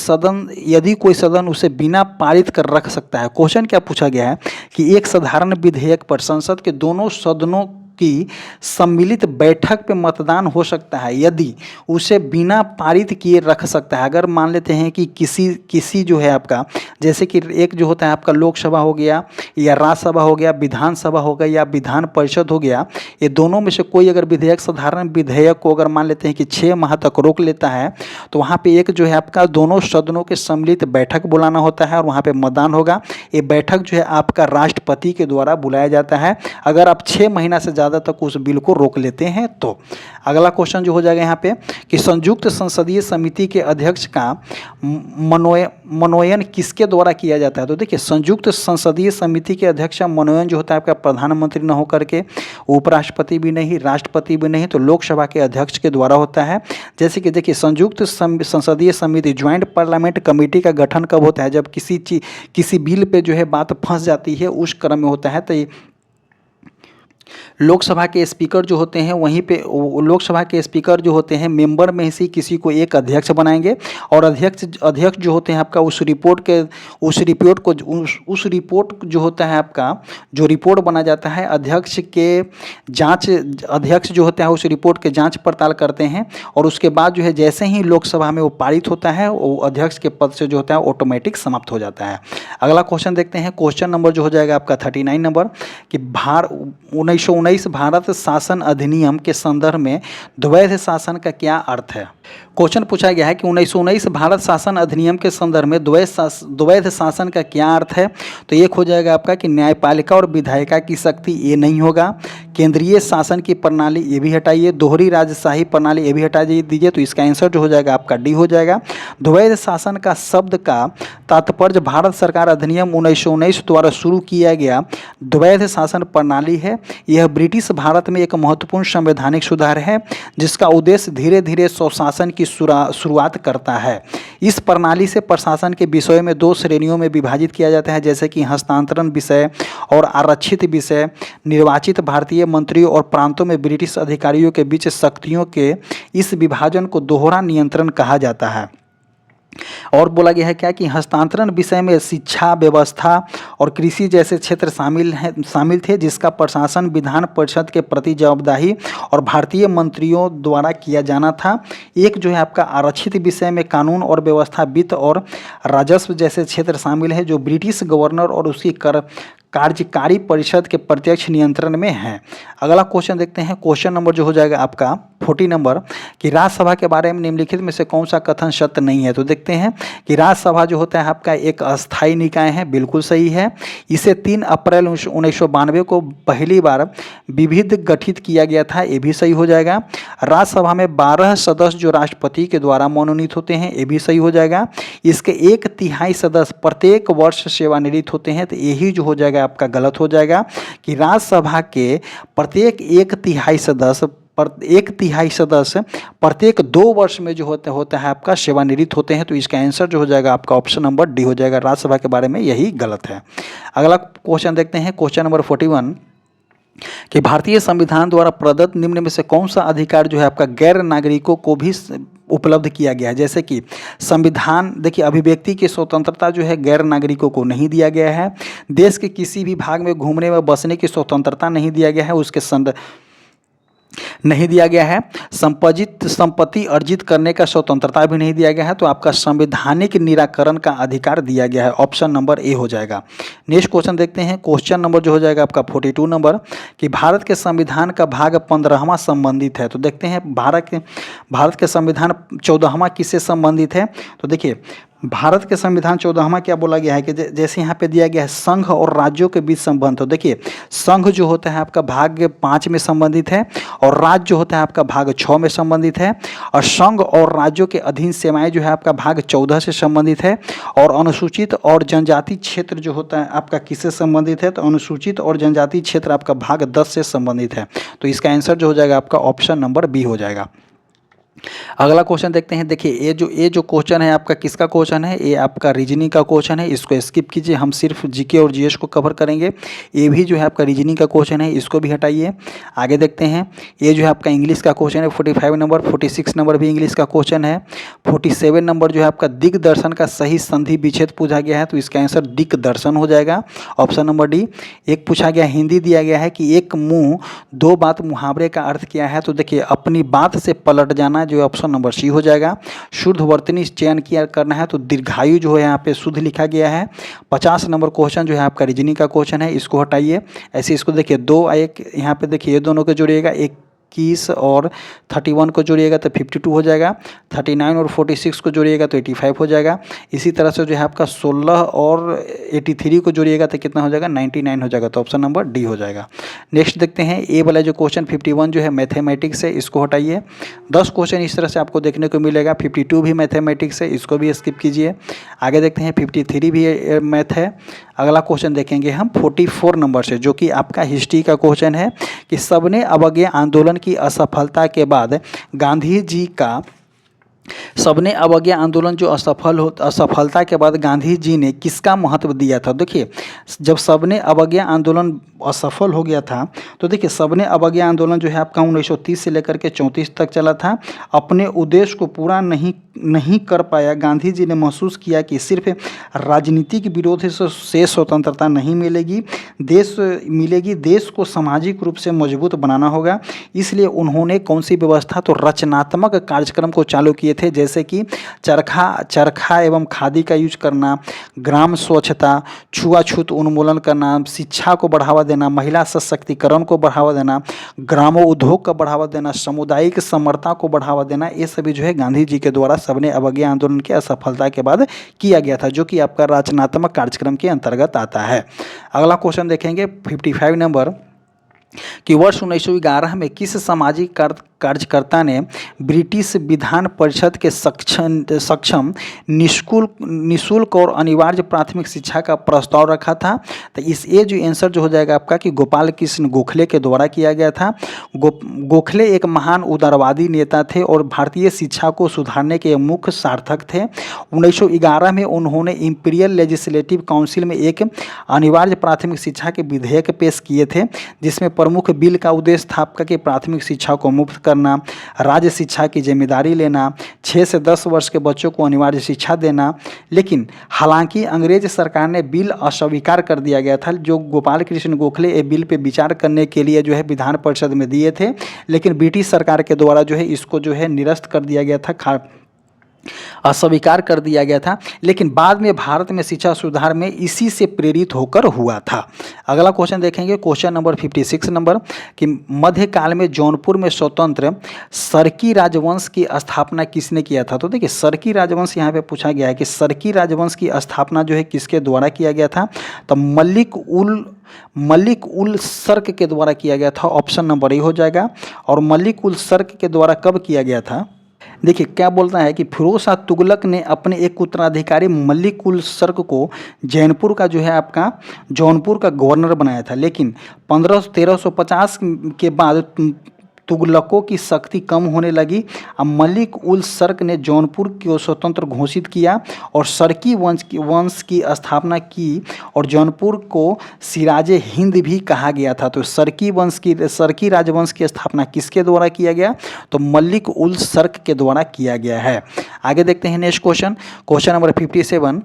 सदन उसे बिना पारित कर रख सकता है। क्वेश्चन क्या पूछा गया है कि एक साधारण विधेयक पर संसद के दोनों सदनों की सम्मिलित बैठक पे मतदान हो सकता है यदि उसे बिना पारित किए रख सकता है। अगर मान लेते हैं कि किसी जो है आपका, जैसे कि एक जो होता है आपका लोकसभा हो गया या राज्यसभा हो गया, विधानसभा हो गया या विधान परिषद हो गया, ये दोनों में से कोई अगर साधारण विधेयक को अगर मान लेते हैं कि 6 माह तक रोक लेता है, तो वहाँ पे एक जो है आपका दोनों सदनों के सम्मिलित बैठक बुलाना होता है और वहाँ पे मतदान होगा। ये बैठक जो है आपका राष्ट्रपति के द्वारा बुलाया जाता है अगर आप 6 महीना से ज़्यादा तक उस बिल को रोक लेते हैं तो। अगला क्वेश्चन जो हो जाएगा यहाँ पे कि संयुक्त संसदीय समिति के अध्यक्ष का मनोनयन किसके द्वारा किया जाता है। तो देखिए, संयुक्त संसदीय समिति के अध्यक्ष का मनोनयन जो होता है आपका प्रधानमंत्री न होकर के, उपराष्ट्रपति भी नहीं, राष्ट्रपति भी नहीं, तो लोकसभा के अध्यक्ष के द्वारा होता है। जैसे कि देखिए, संयुक्त संसदीय समिति ज्वाइंट पार्लियामेंट कमेटी का गठन कब होता है, जब किसी बिल पे जो है बात फंस जाती है, उस क्रम में होता है। तो लोकसभा के स्पीकर जो होते हैं वहीं पे लोकसभा के स्पीकर जो होते हैं मेंबर में से किसी को एक अध्यक्ष बनाएंगे और अध्यक्ष जो होते हैं आपका उस रिपोर्ट जो होता है आपका जो रिपोर्ट बना जाता है अध्यक्ष जो होता है उस रिपोर्ट के जांच पड़ताल करते हैं और उसके बाद जो है जैसे ही लोकसभा में वो पारित होता है वो अध्यक्ष के पद से जो होता है ऑटोमेटिक समाप्त हो जाता है। अगला क्वेश्चन देखते हैं, क्वेश्चन नंबर जो हो जाएगा आपका 39 नंबर कि 1919 भारत शासन अधिनियम के संदर्भ में द्वैध शासन का क्या अर्थ है। क्वेश्चन पूछा गया है कि 1919 भारत शासन अधिनियम के संदर्भ में द्वैध शासन का क्या अर्थ है। तो एक हो जाएगा आपका कि न्यायपालिका और विधायिका की शक्ति, ये नहीं होगा। केंद्रीय शासन की प्रणाली, ये भी हटाइए। दोहरी राजशाही प्रणाली, ये भी हटा दीजिए। तो इसका आंसर जो हो जाएगा आपका डी हो जाएगा। द्वैध शासन का शब्द का तात्पर्य भारत सरकार अधिनियम 1919 द्वारा शुरू किया गया द्वैध शासन प्रणाली है। यह ब्रिटिश भारत में एक महत्वपूर्ण संवैधानिक सुधार है जिसका उद्देश्य धीरे धीरे स्वशासन की शुरुआत करता है। इस प्रणाली से प्रशासन के विषयों में 2 श्रेणियों में विभाजित किया जाता है, जैसे कि हस्तांतरण विषय और आरक्षित विषय। निर्वाचित भारतीय मंत्रियों और प्रांतों में ब्रिटिश अधिकारियों के बीच शक्तियों के इस विभाजन को दोहरा नियंत्रण कहा जाता है। और बोला गया है क्या कि हस्तांतरण विषय में शिक्षा, व्यवस्था और कृषि जैसे क्षेत्र शामिल थे, जिसका प्रशासन विधान परिषद के प्रति जवाबदेही और भारतीय मंत्रियों द्वारा किया जाना था। एक जो है आपका आरक्षित विषय में कानून और व्यवस्था, वित्त और राजस्व जैसे क्षेत्र शामिल है, जो ब्रिटिश गवर्नर और उसकी कार्यकारी परिषद के प्रत्यक्ष नियंत्रण में है। अगला क्वेश्चन देखते हैं। क्वेश्चन नंबर जो हो जाएगा आपका 40 नंबर कि राज्यसभा के बारे में निम्नलिखित में से कौन सा कथन सत्य नहीं है। तो देखते हैं कि राज्यसभा जो होता है आपका एक अस्थायी निकाय है, बिल्कुल सही है। इसे 3 अप्रैल 1992 को पहली बार विविध गठित किया गया था, ये भी सही हो जाएगा। राज्यसभा में 12 सदस्य जो राष्ट्रपति के द्वारा मनोनीत होते हैं, ये भी सही हो जाएगा। इसके 1/3 सदस्य प्रत्येक वर्ष सेवानिवृत्त होते हैं, तो यही जो हो जाएगा आपका गलत हो जाएगा कि राज्यसभा के प्रत्येक 1/3 सदस्य प्रत्येक 2 वर्ष में जो होता है आपका सेवानिवृत्त होते हैं। तो इसका आंसर जो हो जाएगा आपका ऑप्शन नंबर डी हो जाएगा। राज्यसभा के बारे में यही गलत है। अगला क्वेश्चन देखते हैं। क्वेश्चन नंबर 41 कि भारतीय संविधान द्वारा प्रदत्त निम्न में से कौन सा अधिकार जो है आपका गैर नागरिकों को भी उपलब्ध किया गया है। जैसे कि संविधान, देखिए अभिव्यक्ति की स्वतंत्रता जो है गैर नागरिकों को नहीं दिया गया है। देश के किसी भी भाग में घूमने व बसने की स्वतंत्रता नहीं दिया गया है, उसके नहीं दिया गया है। संपत्ति अर्जित करने का स्वतंत्रता भी नहीं दिया गया है। तो आपका संवैधानिक निराकरण का अधिकार दिया गया है, ऑप्शन नंबर ए हो जाएगा। नेक्स्ट क्वेश्चन देखते हैं। क्वेश्चन नंबर जो हो जाएगा आपका 42 नंबर कि भारत के संविधान का भाग 15वां संबंधित है। तो देखते हैं भारत के संविधान 14वां किससे संबंधित है। तो देखिए भारत के संविधान 14वां क्या बोला गया है कि जैसे यहाँ पे दिया गया है संघ और राज्यों के बीच संबंध। तो देखिए संघ जो होता है आपका भाग 5 में संबंधित है और राज्य जो होता है आपका भाग 6 में संबंधित है। और संघ और राज्यों के अधीन सेवाएं जो है आपका भाग 14 से संबंधित है। और अनुसूचित और जनजाति क्षेत्र जो होता है आपका किससे संबंधित है। तो अनुसूचित और जनजाति क्षेत्र आपका भाग 10 से संबंधित है। तो इसका आंसर जो हो जाएगा आपका ऑप्शन नंबर बी हो जाएगा। अगला क्वेश्चन देखते हैं। देखिए ये जो क्वेश्चन है आपका किसका क्वेश्चन है, ये आपका रीजनिंग का क्वेश्चन है। इसको स्किप कीजिए, हम सिर्फ जीके और जीएस को कवर करेंगे। ये भी जो है आपका रीजनिंग का क्वेश्चन है, इसको भी हटाइए। आगे देखते हैं। ये जो है आपका इंग्लिश का क्वेश्चन है 45 नंबर। 46 नंबर भी इंग्लिश का क्वेश्चन है। 47 नंबर जो है आपका दिग्दर्शन का सही संधि विच्छेद पूछा गया है। तो इसका आंसर दिग्दर्शन हो जाएगा, ऑप्शन नंबर डी। एक पूछा गया हिंदी दिया गया है कि एक मुंह दो बात मुहावरे का अर्थ क्या है। तो देखिए अपनी बात से पलट जाना, जो ऑप्शन नंबर सी हो जाएगा। शुद्ध वर्तनी चयन किया करना है, तो दीर्घायु जो है यहाँ पे शुद्ध लिखा गया है। 50 नंबर क्वेश्चन जो है आपका रीजनिंग का क्वेश्चन है, इसको हटाइए। ऐसे इसको देखिए 2 1 यहाँ पे देखिए ये दोनों को जोड़िएगा, 21 और 31 को जोड़िएगा तो 52 हो जाएगा। 39 और 46 को जोड़िएगा तो 85 हो जाएगा। इसी तरह से जो है आपका 16 और 83 को जोड़िएगा तो कितना हो जाएगा, 99 हो जाएगा। तो ऑप्शन नंबर डी हो जाएगा। नेक्स्ट देखते हैं। ए वाला जो क्वेश्चन 51 जो है मैथमेटिक्स है, इसको हटाइए। 10 क्वेश्चन इस तरह से आपको देखने को मिलेगा। 52 भी मैथमेटिक्स है, इसको भी स्किप कीजिए। आगे देखते हैं 53 भी मैथ है। अगला क्वेश्चन देखेंगे हम 44 नंबर से, जो कि आपका हिस्ट्री का क्वेश्चन है कि सबने अवज्ञा आंदोलन की असफलता के बाद गांधी जी का सबने अवज्ञा आंदोलन जो असफलता के बाद गांधी जी ने किसका महत्व दिया था। देखिए जब सबने अवज्ञा आंदोलन असफल हो गया था, तो देखिए सबने अवज्ञा आंदोलन जो है आपका 1930 से लेकर के 34 तक चला था। अपने उद्देश्य को पूरा नहीं कर पाया गांधी जी ने महसूस किया कि सिर्फ राजनीतिक विरोध से स्वतंत्रता नहीं मिलेगी, देश को सामाजिक रूप से मजबूत बनाना होगा। इसलिए उन्होंने कौन सी व्यवस्था, तो रचनात्मक कार्यक्रम को चालू किए थे, जैसे कि चरखा एवं खादी का यूज करना, ग्राम स्वच्छता, छुआछूत उन्मूलन करना, शिक्षा को बढ़ावा देना, महिला सशक्तिकरण को बढ़ावा देना, ग्रामो उद्योग का बढ़ावा देना, सामुदायिक समरता को बढ़ावा देना, ये सभी जो है गांधी जी के द्वारा सबने अवज्ञा आंदोलन की असफलता के बाद किया गया था, जो कि आपका रचनात्मक कार्यक्रम के अंतर्गत आता है। अगला क्वेश्चन देखेंगे 55 नंबर कि वर्ष 1911 में किस सामाजिक कार्यकर्ता ने ब्रिटिश विधान परिषद के सक्षम निःशुल्क और अनिवार्य प्राथमिक शिक्षा का प्रस्ताव रखा था? तो इस ये जो आंसर जो हो जाएगा आपका कि गोपाल कृष्ण गोखले के द्वारा किया गया था। गोखले एक महान उदारवादी नेता थे और भारतीय शिक्षा को सुधारने के मुख्य सार्थक थे। 1911 में उन्होंने इंपीरियल लेजिस्लेटिव काउंसिल में एक अनिवार्य प्राथमिक शिक्षा के विधेयक पेश किए थे, जिसमें प्रमुख बिल का उद्देश्य था आपका कि प्राथमिक शिक्षा को मुफ्त करना, राज्य शिक्षा की जिम्मेदारी लेना, 6 से 10 वर्ष के बच्चों को अनिवार्य शिक्षा देना। लेकिन हालांकि अंग्रेज सरकार ने बिल अस्वीकार कर दिया गया था। जो गोपाल कृष्ण गोखले ये बिल पे विचार करने के लिए जो है विधान परिषद में दिए थे, लेकिन ब्रिटिश सरकार के द्वारा जो है इसको जो है निरस्त कर दिया गया था, अस्वीकार कर दिया गया था। लेकिन बाद में भारत में शिक्षा सुधार में इसी से प्रेरित होकर हुआ था। अगला क्वेश्चन देखेंगे, क्वेश्चन नंबर 56 नंबर कि मध्यकाल में जौनपुर में स्वतंत्र सरकी राजवंश की स्थापना किसने किया था? तो देखिए सरकी राजवंश यहाँ पे पूछा गया है कि सरकी राजवंश की स्थापना जो है किसके द्वारा किया गया था? तो मलिक उल सर्क के द्वारा किया गया था। ऑप्शन नंबर ए हो जाएगा। और मलिक उल सर्क के द्वारा कब किया गया था? देखिए क्या बोलता है कि फिरोज शाह तुगलक ने अपने एक उत्तराधिकारी मलिक उल सर्क को जौनपुर का जो है आपका जौनपुर का गवर्नर बनाया था। लेकिन 1350 के बाद तुगलकों की शक्ति कम होने लगी। अब मलिक उल सर्क ने जौनपुर को स्वतंत्र घोषित किया और सरकी वंश की स्थापना की और जौनपुर को सिराजे हिंद भी कहा गया था। तो सरकी राजवंश की स्थापना किसके द्वारा किया गया? तो मलिक उल सर्क के द्वारा किया गया है। आगे देखते हैं नेक्स्ट क्वेश्चन, क्वेश्चन नंबर 57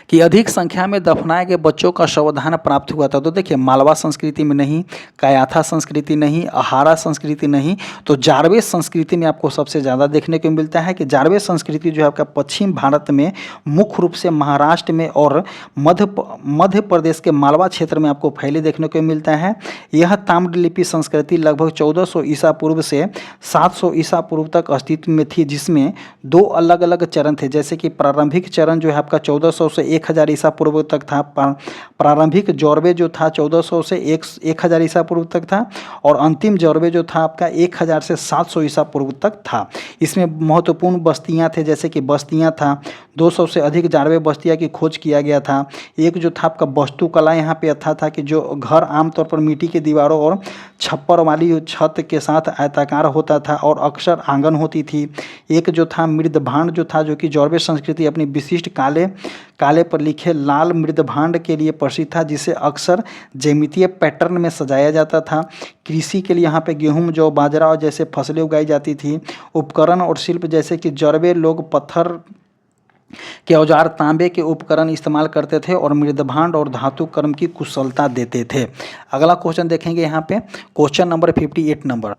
कि अधिक संख्या में दफनाए गए बच्चों का शवदान प्राप्त हुआ था। तो देखिए मालवा संस्कृति में नहीं, कायाथा संस्कृति नहीं, अहारा संस्कृति नहीं, तो जारवे संस्कृति में आपको सबसे ज़्यादा देखने को मिलता है कि जारवे संस्कृति जो है आपका पश्चिम भारत में मुख्य रूप से महाराष्ट्र में और मध्य प्रदेश के मालवा क्षेत्र में आपको फैले देखने को मिलता है। यह ताम्रलिपि संस्कृति लगभग 1400 ईसा पूर्व से 700 ईसा पूर्व तक अस्तित्व में थी, जिसमें 2 अलग अलग चरण थे। जैसे कि प्रारंभिक चरण जो है आपका 1400 से 1000 ईसा पूर्व तक था। प्रारंभिक जौरवे जो था 1400 से 1000 ईसा पूर्व तक था और अंतिम जौरवे जो था आपका 1000 से 700 ईसा पूर्व तक था। इसमें महत्वपूर्ण बस्तियां थे, जैसे कि बस्तियां था 200 से अधिक जारवे बस्तियां की खोज किया गया था। एक जो था आपका वास्तुकला यहाँ पे था कि जो घर आमतौर पर मिट्टी के दीवारों और छप्पर वाली छत के साथ आयताकार होता था और अक्सर आंगन होती थी। एक जो था मृदभांड जो था, जो कि जौरवे संस्कृति अपनी विशिष्ट काले पर लिखे लाल मृदभांड के लिए प्रसिद्ध था, जिसे अक्सर ज्यामितीय पैटर्न में सजाया जाता था। कृषि के लिए यहाँ पे गेहूं, जौ, बाजरा और जैसे फसलें उगाई जाती थी। उपकरण और शिल्प जैसे कि जौरवे लोग पत्थर के औजार, तांबे के उपकरण इस्तेमाल करते थे और मृदभांड और धातु कर्म की कुशलता देते थे। अगला क्वेश्चन देखेंगे यहाँ पे, question number 58 number.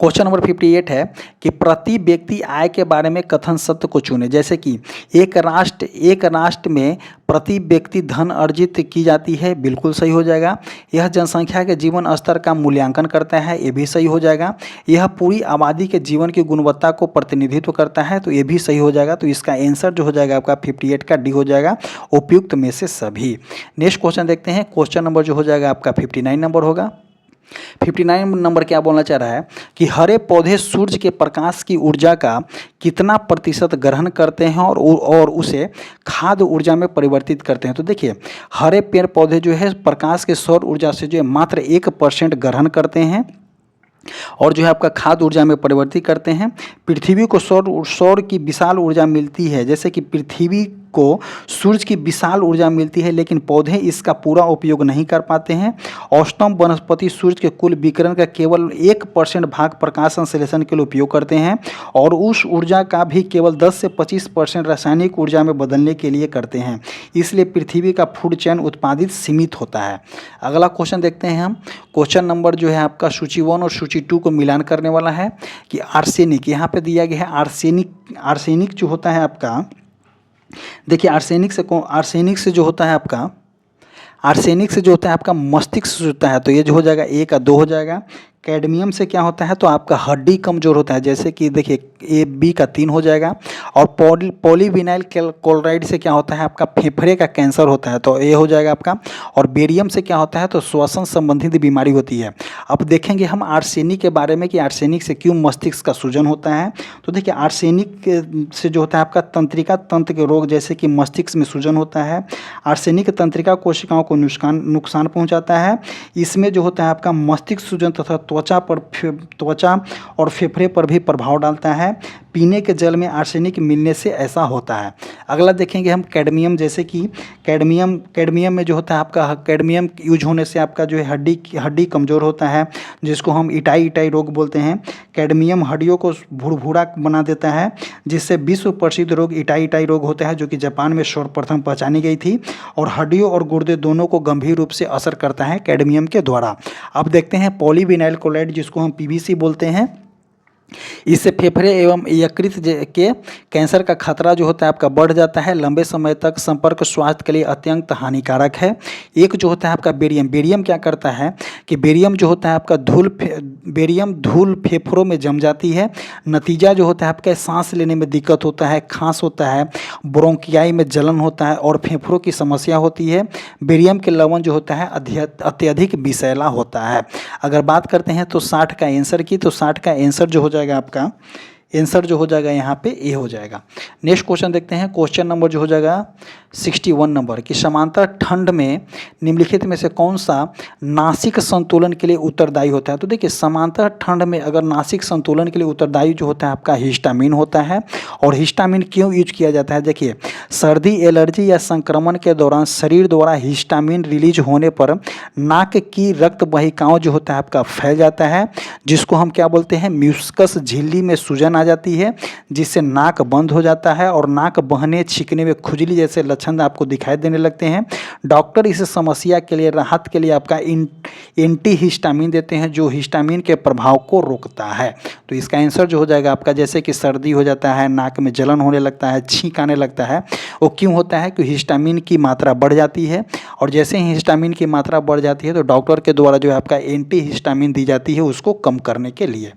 Question number 58 है कि प्रति व्यक्ति आय के बारे में कथन सत्य को चुने। जैसे कि एक राष्ट्र में प्रति व्यक्ति धन अर्जित की जाती है, बिल्कुल सही हो जाएगा। यह जनसंख्या के जीवन स्तर का मूल्यांकन करता है, ये भी सही हो जाएगा। यह पूरी आबादी के जीवन की गुणवत्ता को प्रतिनिधित्व करता है, तो ये भी सही हो जाएगा। तो इसका आंसर जो हो जाएगा आपका 58 का डी हो जाएगा, उपयुक्त में से सभी। नेक्स्ट क्वेश्चन देखते हैं, क्वेश्चन नंबर जो हो जाएगा आपका 59 नंबर होगा। 59 नंबर क्या बोलना चाह रहा है कि हरे पौधे सूर्य के प्रकाश की ऊर्जा का कितना प्रतिशत ग्रहण करते हैं और उसे खाद्य ऊर्जा में परिवर्तित करते हैं। तो देखिए हरे पेड़ पौधे जो है प्रकाश के सौर ऊर्जा से जो है मात्र 1% ग्रहण करते हैं और जो है आपका खाद्य ऊर्जा में परिवर्तित करते हैं। पृथ्वी को सौर की विशाल ऊर्जा मिलती है, जैसे कि पृथ्वी को सूरज की विशाल ऊर्जा मिलती है, लेकिन पौधे इसका पूरा उपयोग नहीं कर पाते हैं। औसतम वनस्पति सूरज के कुल विकिरण का केवल 1% भाग प्रकाश संश्लेषण के लिए उपयोग करते हैं और उस ऊर्जा का भी केवल 10 से 25% रासायनिक ऊर्जा में बदलने के लिए करते हैं। इसलिए पृथ्वी का फूड चेन उत्पादित सीमित होता है। अगला क्वेश्चन देखते हैं हम। क्वेश्चन नंबर जो है आपका सूची 1 और सूची 2 को मिलान करने वाला है कि आर्सेनिक, यहाँ पे दिया गया है आर्सेनिक जो होता है आपका, देखिए आर्सेनिक से जो होता है आपका मस्तिष्क होता है, तो ये जो हो जाएगा 1 का 2 हो जाएगा। कैडमियम से क्या होता है, तो आपका हड्डी कमज़ोर होता है, जैसे कि देखिए ए बी का 3 हो जाएगा। और पॉलीविनाइल क्लोराइड से क्या होता है, आपका फेफड़े का कैंसर होता है, तो ए हो जाएगा आपका। और बेरियम से क्या होता है, तो श्वसन संबंधित बीमारी होती है। अब देखेंगे हम आर्सेनिक के बारे में कि आर्सेनिक से क्यों मस्तिष्क का सूजन होता है। तो देखिए आर्सेनिक से जो होता है आपका तंत्रिका तंत्र के रोग, जैसे कि मस्तिष्क में सूजन होता है। आर्सेनिक तंत्रिका कोशिकाओं को नुकसान पहुँचाता है। इसमें जो होता है आपका मस्तिष्क सूजन तथा त्वचा और फेफड़े पर भी प्रभाव डालता है। पीने के जल में आर्सेनिक मिलने से ऐसा होता है। अगला देखेंगे हम कैडमियम, जैसे कि कैडमियम में जो होता है आपका, कैडमियम यूज होने से आपका जो है हड्डी कमज़ोर होता है, जिसको हम इटाई रोग बोलते हैं। कैडमियम हड्डियों को भुरभुरा बना देता है, जिससे विश्व प्रसिद्ध रोग इटाई रोग होता है, जो कि जापान में सर्वप्रथम पहचानी गई थी और हड्डियों और गुर्दे दोनों को गंभीर रूप से असर करता है कैडमियम के द्वारा। अब देखते हैं पॉलीविनाइल क्लोराइड, जिसको हम पीवीसी बोलते हैं। इससे फेफड़े एवं यकृत के कैंसर का खतरा जो होता है आपका बढ़ जाता है। लंबे समय तक संपर्क स्वास्थ्य के लिए अत्यंत हानिकारक है। एक जो होता है आपका बेरियम क्या करता है कि बेरियम जो होता है आपका धूल फेफड़ों में जम जाती है। नतीजा जो होता है आपका सांस लेने में दिक्कत होता है, खांस होता है, ब्रोंकियाई में जलन होता है और फेफड़ों की समस्या होती है। बेरियम के लवण जो होता है अत्यधिक विषैला होता है। अगर बात करते हैं तो 60 का आंसर की, तो 60 का आंसर जो हो जाएगा आपका, आंसर जो हो जाएगा यहाँ पे ए हो जाएगा। नेक्स्ट क्वेश्चन देखते हैं। क्वेश्चन नंबर जो हो जाएगा 61 नंबर कि समांतर ठंड में निम्नलिखित में से कौन सा नासिक संतुलन के लिए उत्तरदायी होता है। तो देखिए समांतर ठंड में अगर नासिक संतुलन के लिए उत्तरदायी जो होता है आपका हिस्टामिन होता है। और हिस्टामिन क्यों यूज किया जाता है, देखिए सर्दी, एलर्जी या संक्रमण के दौरान शरीर द्वारा हिस्टामिन रिलीज होने पर नाक की रक्त वाहिकाओं जो होता है आपका फैल जाता है, जिसको हम क्या बोलते हैं, म्यूस्कस झिल्ली में सूजन आ जाती है, जिससे नाक बंद हो जाता है और नाक बहने, छींकने में खुजली जैसे लक्षण आपको दिखाई देने लगते हैं। डॉक्टर इस समस्या के लिए राहत के लिए आपका एंटी हिस्टामिन देते हैं, जो हिस्टामिन के प्रभाव को रोकता है। तो इसका आंसर जो हो जाएगा आपका, जैसे कि सर्दी हो जाता है, नाक में जलन होने लगता है, छींक आने लगता है, वो क्यों होता है कि हिस्टामिन की मात्रा बढ़ जाती है। और जैसे ही हिस्टामिन की मात्रा बढ़ जाती है तो डॉक्टर के द्वारा जो है आपका एंटी हिस्टामिन दी जाती है उसको कम करने के लिए।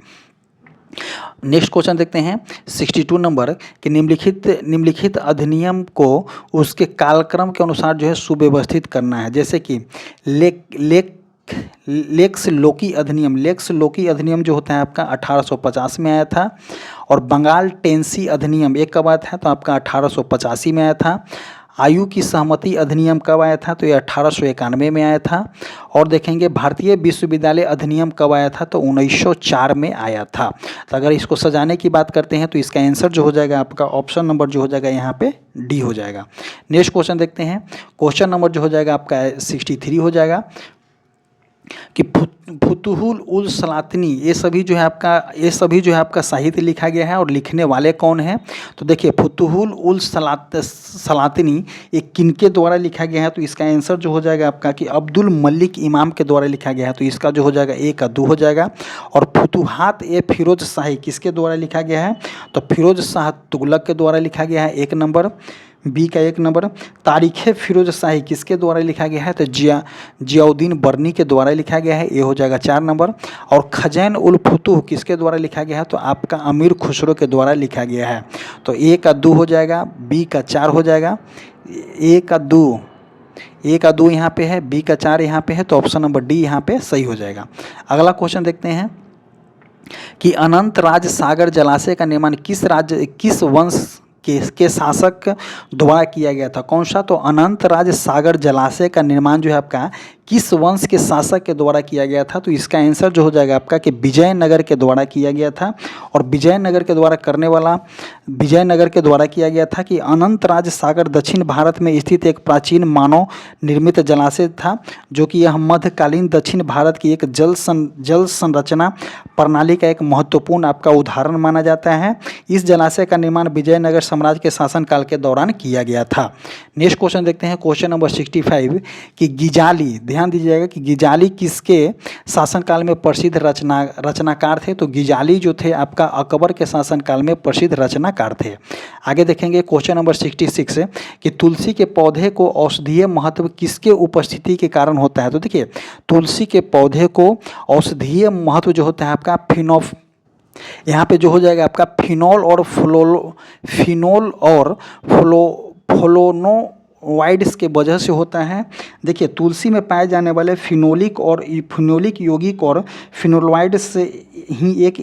नेक्स्ट क्वेश्चन देखते हैं 62 नंबर कि निम्नलिखित अधिनियम को उसके कालक्रम के अनुसार जो है सुव्यवस्थित करना है। जैसे कि लेक्स लोकी अधिनियम जो होता है आपका 1850 में आया था। और बंगाल टेंसी अधिनियम एक कब आया था, तो आपका 1885 में आया था। आयु की सहमति अधिनियम कब आया था, तो ये 1891 में आया था। और देखेंगे भारतीय विश्वविद्यालय अधिनियम कब आया था, तो 1904 में आया था। तो अगर इसको सजाने की बात करते हैं तो इसका आंसर जो हो जाएगा आपका ऑप्शन नंबर जो हो जाएगा यहाँ पे डी हो जाएगा। नेक्स्ट क्वेश्चन देखते हैं। क्वेश्चन नंबर जो हो जाएगा आपका 63 हो जाएगा कि फुतुहुल उल सलातनी, ये सभी जो है आपका साहित्य लिखा गया है और लिखने वाले कौन हैं। तो देखिए फुतुहुल उल सलातनी ये किनके द्वारा लिखा गया है, तो इसका आंसर जो हो जाएगा आपका कि अब्दुल मलिक इमाम के द्वारा लिखा गया है, तो इसका जो हो जाएगा ए का 2 हो जाएगा। और फुतुहात ए फिरोज शाही किसके द्वारा लिखा गया है, तो फिरोज शाह तुगलक के द्वारा लिखा गया है, 1 नंबर, बी का 1 नंबर। तारीख़ फिरोज शाही किसके द्वारा लिखा गया है, तो जियाउद्दीन बर्नी के द्वारा लिखा गया है, ये हो जाएगा 4 नंबर। और खजैन उल फुतूह किसके द्वारा लिखा गया है, तो आपका अमीर खुसरो के द्वारा लिखा गया है, तो ए का 2 हो जाएगा, बी का 4 हो जाएगा। ए का 2 यहाँ पे है, बी का 4 यहाँ पे है, तो ऑप्शन नंबर डी यहाँ पे सही हो जाएगा। अगला क्वेश्चन देखते हैं कि अनंत राज सागर जलाशय का निर्माण किस वंश के शासक द्वारा किया गया था, कौन सा, तो अनंत राज सागर जलाशय का निर्माण जो है आपका किस वंश के शासक के द्वारा किया गया था? तो इसका आंसर जो हो जाएगा आपका कि विजयनगर के द्वारा किया गया था। और विजयनगर के द्वारा विजयनगर के द्वारा किया गया था कि अनंतराज सागर दक्षिण भारत में स्थित एक प्राचीन मानव निर्मित जलाशय था, जो कि यह मध्यकालीन दक्षिण भारत की एक जल संरचना प्रणाली का एक महत्वपूर्ण आपका उदाहरण माना जाता है। इस जलाशय का निर्माण विजयनगर साम्राज्य के शासनकाल के दौरान किया गया था। नेक्स्ट क्वेश्चन देखते हैं, क्वेश्चन नंबर 65 कि गिजाली, ध्यान दीजिएगा कि गिजाली किसके शासनकाल में प्रसिद्ध रचनाकार थे? तो गिजाली जो थे आपका अकबर के शासनकाल में प्रसिद्ध रचनाकार थे। आगे देखेंगे क्वेश्चन नंबर 66 कि तुलसी के पौधे को औषधीय महत्व किसके उपस्थिति के कारण होता है? तो देखिए, तुलसी के पौधे को औषधीय महत्व जो होता है आपका यहाँ पे जो हो जाएगा आपका फिनोल और फ्लोनोवाइड्स के वजह से होता है। देखिए, तुलसी में पाए जाने वाले फिनोलिक यौगिक और फिनोलॉइड से ही एक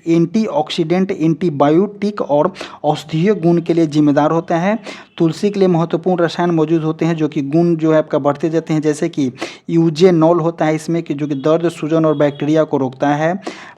एंटीऑक्सीडेंट, एंटीबायोटिक और औषधीय गुण के लिए जिम्मेदार होता है। तुलसी के लिए महत्वपूर्ण रसायन मौजूद होते हैं जो कि गुण जो है आपका बढ़ते जाते हैं, जैसे कि यूजेनॉल होता है इसमें कि जो कि दर्द, सूजन और बैक्टीरिया को रोकता है।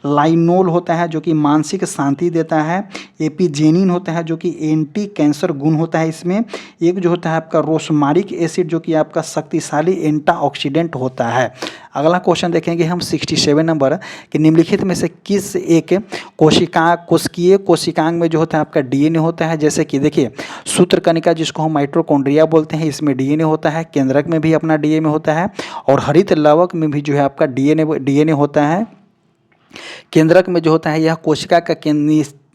लाइनोल होता है जो कि मानसिक शांति देता है। एपिजेनिन होता है जो कि एंटी कैंसर गुण होता है इसमें। एक जो होता है आपका रोसमारिक एसिड जो कि आपका शक्तिशाली एंटीऑक्सीडेंट होता है। अगला क्वेश्चन देखेंगे हम 67 नंबर कि निम्नलिखित में से किस एक कोशिकीय कोशिकांग में जो होता है आपका डीएनए होता है? जैसे कि देखिए, सूत्रकणिका जिसको हम माइटोकॉन्ड्रिया बोलते हैं, इसमें डीएनए होता है। केंद्रक में भी अपना डीएनए होता है और हरित लवक में भी जो है आपका डीएनए होता है। केंद्रक में जो होता है यह कोशिका का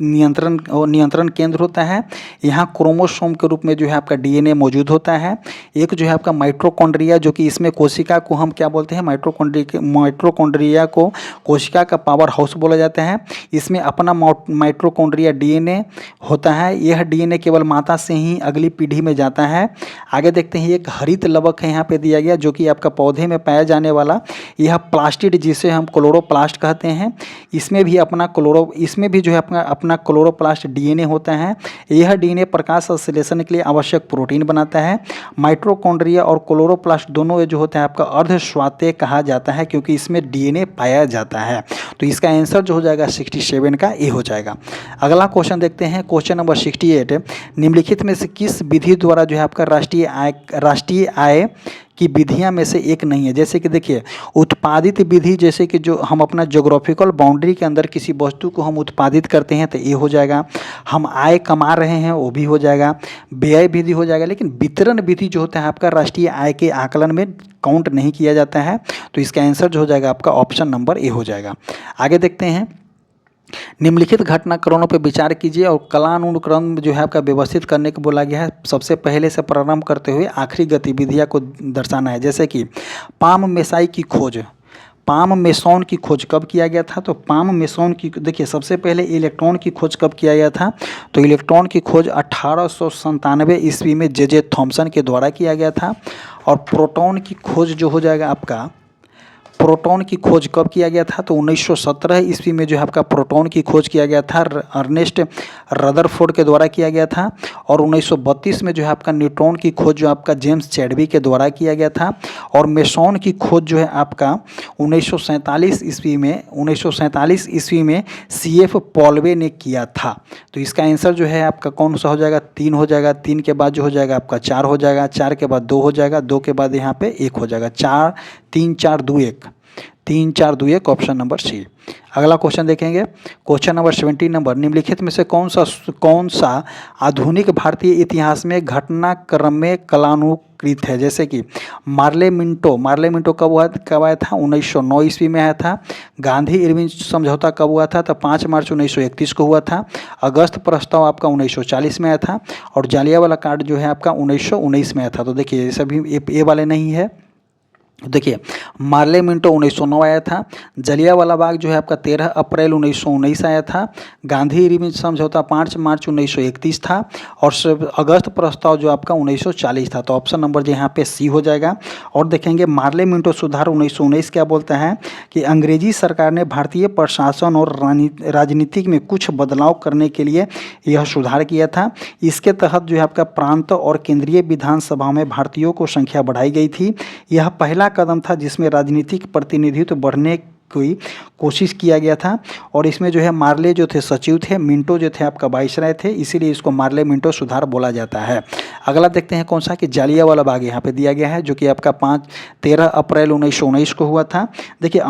नियंत्रण केंद्र होता है। यहाँ क्रोमोसोम के रूप में जो है आपका डीएनए मौजूद होता है। एक जो है आपका माइटोकॉन्ड्रिया जो कि इसमें कोशिका को हम क्या बोलते हैं? माइटोकॉन्ड्रिया को कोशिका का पावर हाउस बोला जाता है। इसमें अपना माइटोकॉन्ड्रिया डीएनए होता है। यह डीएनए केवल माता से ही अगली पीढ़ी में जाता है। आगे देखते हैं, एक हरित लवक है यहाँ पे दिया गया जो कि आपका पौधे में पाया जाने वाला यह प्लास्टिड जिसे हम क्लोरोप्लास्ट कहते हैं। इसमें भी जो है अपना क्लोरोप्लास्ट डीएनए होता है। यह डीएनए प्रकाश संश्लेषण के लिए आवश्यक प्रोटीन बनाता है। माइटोकॉन्ड्रिया और क्लोरोप्लास्ट दोनों जो होता है आपका अर्धस्वात्य कहा जाता है क्योंकि इसमें डीएनए पाया जाता है। तो इसका आंसर जो हो जाएगा 67 का ए हो जाएगा। अगला क्वेश्चन देखते हैं, क्वेश्चन नंबर 68 निम्नलिखित में से किस विधि द्वारा जो है आपका राष्ट्रीय आय की विधियां में से एक नहीं है? जैसे कि देखिए, उत्पादित विधि, जैसे कि जो हम अपना ज्योग्राफिकल बाउंड्री के अंदर किसी वस्तु को हम उत्पादित करते हैं तो ये हो जाएगा। हम आय कमा रहे हैं वो भी हो जाएगा। व्यय विधि हो जाएगा। लेकिन वितरण विधि जो होता है आपका राष्ट्रीय आय के आकलन में काउंट नहीं किया जाता है। तो इसका आंसर जो हो जाएगा आपका ऑप्शन नंबर ए हो जाएगा। आगे देखते हैं, निम्नलिखित घटनाक्रमों पर विचार कीजिए और कालानुक्रम जो है आपका व्यवस्थित करने को बोला गया है। सबसे पहले से प्रारंभ करते हुए आखिरी गतिविधियां को दर्शाना है। जैसे कि पाम मेसॉन की खोज कब किया गया था? तो पाम मेसॉन की, देखिए, सबसे पहले इलेक्ट्रॉन की खोज कब किया गया था? तो इलेक्ट्रॉन की खोज 1897 ईस्वी में जे थॉमसन के द्वारा किया गया था। और प्रोटॉन की खोज जो हो जाएगा आपका, प्रोटॉन की खोज कब किया गया था? तो 1917 ईस्वी में जो है आपका प्रोटॉन की खोज किया गया था, अर्नेस्ट रदरफोर्ड के द्वारा किया गया था। और 1932 में जो है आपका न्यूट्रॉन की खोज जो आपका जेम्स चैडविक के द्वारा किया गया था। और मेसॉन की खोज जो है आपका 1947 ईस्वी में CF पॉल्वे ने किया था। तो इसका आंसर जो है आपका कौन सा हो जाएगा? 3 हो जाएगा। 3 के बाद जो हो जाएगा आपका 4 हो जाएगा। 4 के बाद 2 हो जाएगा। 2 के बाद यहाँ पे 1 हो जाएगा। 4 3 4 2 1 3 4 2 1 ऑप्शन नंबर सी। अगला क्वेश्चन देखेंगे, क्वेश्चन नंबर 70 नंबर निम्नलिखित में से कौन सा आधुनिक भारतीय इतिहास में घटनाक्रम में कालानुकृत है? जैसे कि मार्ले मिंटो कब आया था? 1909 ईस्वी में आया था। गांधी इरविन समझौता कब हुआ था? तो 5 मार्च 1931 को हुआ था। अगस्त प्रस्ताव आपका 1940 में आया था। और जालियांवाला कांड जो है आपका 1919 में आया था। तो देखिए, ये सभी ए वाले नहीं है। देखिए, मार्ले मिंटो 1909 आया था। जलियांवाला बाग जो है आपका 13 अप्रैल 1919 आया था। गांधी इरविन समझौता 5 मार्च 1931 था। और अगस्त प्रस्ताव जो आपका 1940 था। तो ऑप्शन नंबर जो यहाँ पे सी हो जाएगा। और देखेंगे, मार्ले मिंटो सुधार 1919 क्या बोलता है कि अंग्रेजी सरकार ने भारतीय प्रशासन और राजनीति में कुछ बदलाव करने के लिए यह सुधार किया था। इसके तहत जो है आपका प्रांत और केंद्रीय विधानसभा में भारतीयों को संख्या बढ़ाई गई थी। यह पहला कदम था जिसमें राजनीतिक प्रतिनिधित्व बढ़ने की कोशिश किया गया था। और इसमें जो है मार्ले जो थे सचिव थे, मिंटो जो थे आपका वाइसराय थे, इसीलिए इसको मार्ले मिंटो सुधार बोला जाता है। अगला देखते हैं कौन सा कि जालियांवाला बाग यहाँ पे दिया गया है, जो कि आपका 13 अप्रैल 1919 को हुआ था। देखिए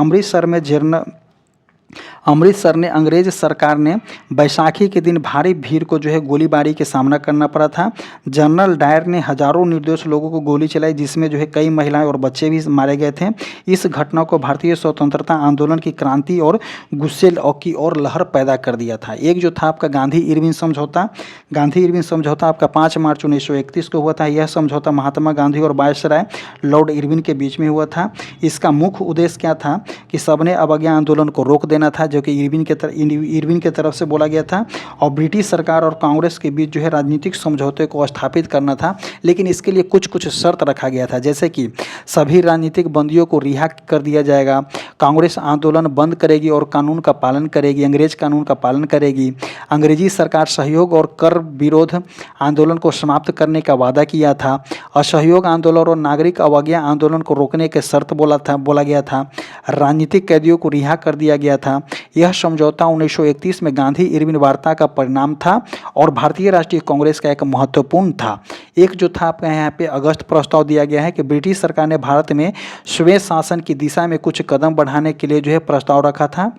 अमृतसर ने अंग्रेज सरकार ने बैसाखी के दिन भारी भीड़ को जो है गोलीबारी के सामना करना पड़ा था। जनरल डायर ने हजारों निर्दोष लोगों को गोली चलाई, जिसमें जो है कई महिलाएं और बच्चे भी मारे गए थे। इस घटना को भारतीय स्वतंत्रता आंदोलन की क्रांति और गुस्से की और लहर पैदा कर दिया था। एक जो था आपका गांधी इरविन समझौता आपका 5 मार्च 1931 को हुआ था। यह समझौता महात्मा गांधी और वायसराय लॉर्ड इरविन के बीच में हुआ था। इसका मुख्य उद्देश्य क्या था कि सबने अवज्ञा आंदोलन को रोक देना था, जो कि इरविन के तरफ से बोला गया था, और ब्रिटिश सरकार और कांग्रेस के बीच जो है राजनीतिक समझौते को स्थापित करना था। लेकिन इसके लिए कुछ कुछ शर्त रखा गया था, जैसे कि सभी राजनीतिक बंदियों को रिहा कर दिया जाएगा, कांग्रेस आंदोलन बंद करेगी और कानून का पालन करेगी, अंग्रेज कानून का पालन करेगी, अंग्रेजी सरकार सहयोग और कर विरोध आंदोलन को समाप्त करने का वादा किया था, असहयोग आंदोलन और नागरिक अवज्ञा आंदोलन को रोकने के शर्त बोला गया था, राजनीतिक कैदियों को रिहा कर दिया गया था। यह समझौता 1931 में गांधी इरविन वार्ता का परिणाम था और भारतीय राष्ट्रीय कांग्रेस का एक महत्वपूर्ण था। एक जो था आपका यहाँ पे अगस्त प्रस्ताव दिया गया है कि ब्रिटिश सरकार ने भारत में स्वयं शासन की दिशा में कुछ कदम बढ़ाने के लिए जो है प्रस्ताव रखा था।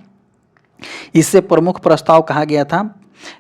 इससे प्रमुख प्रस्ताव कहा गया था,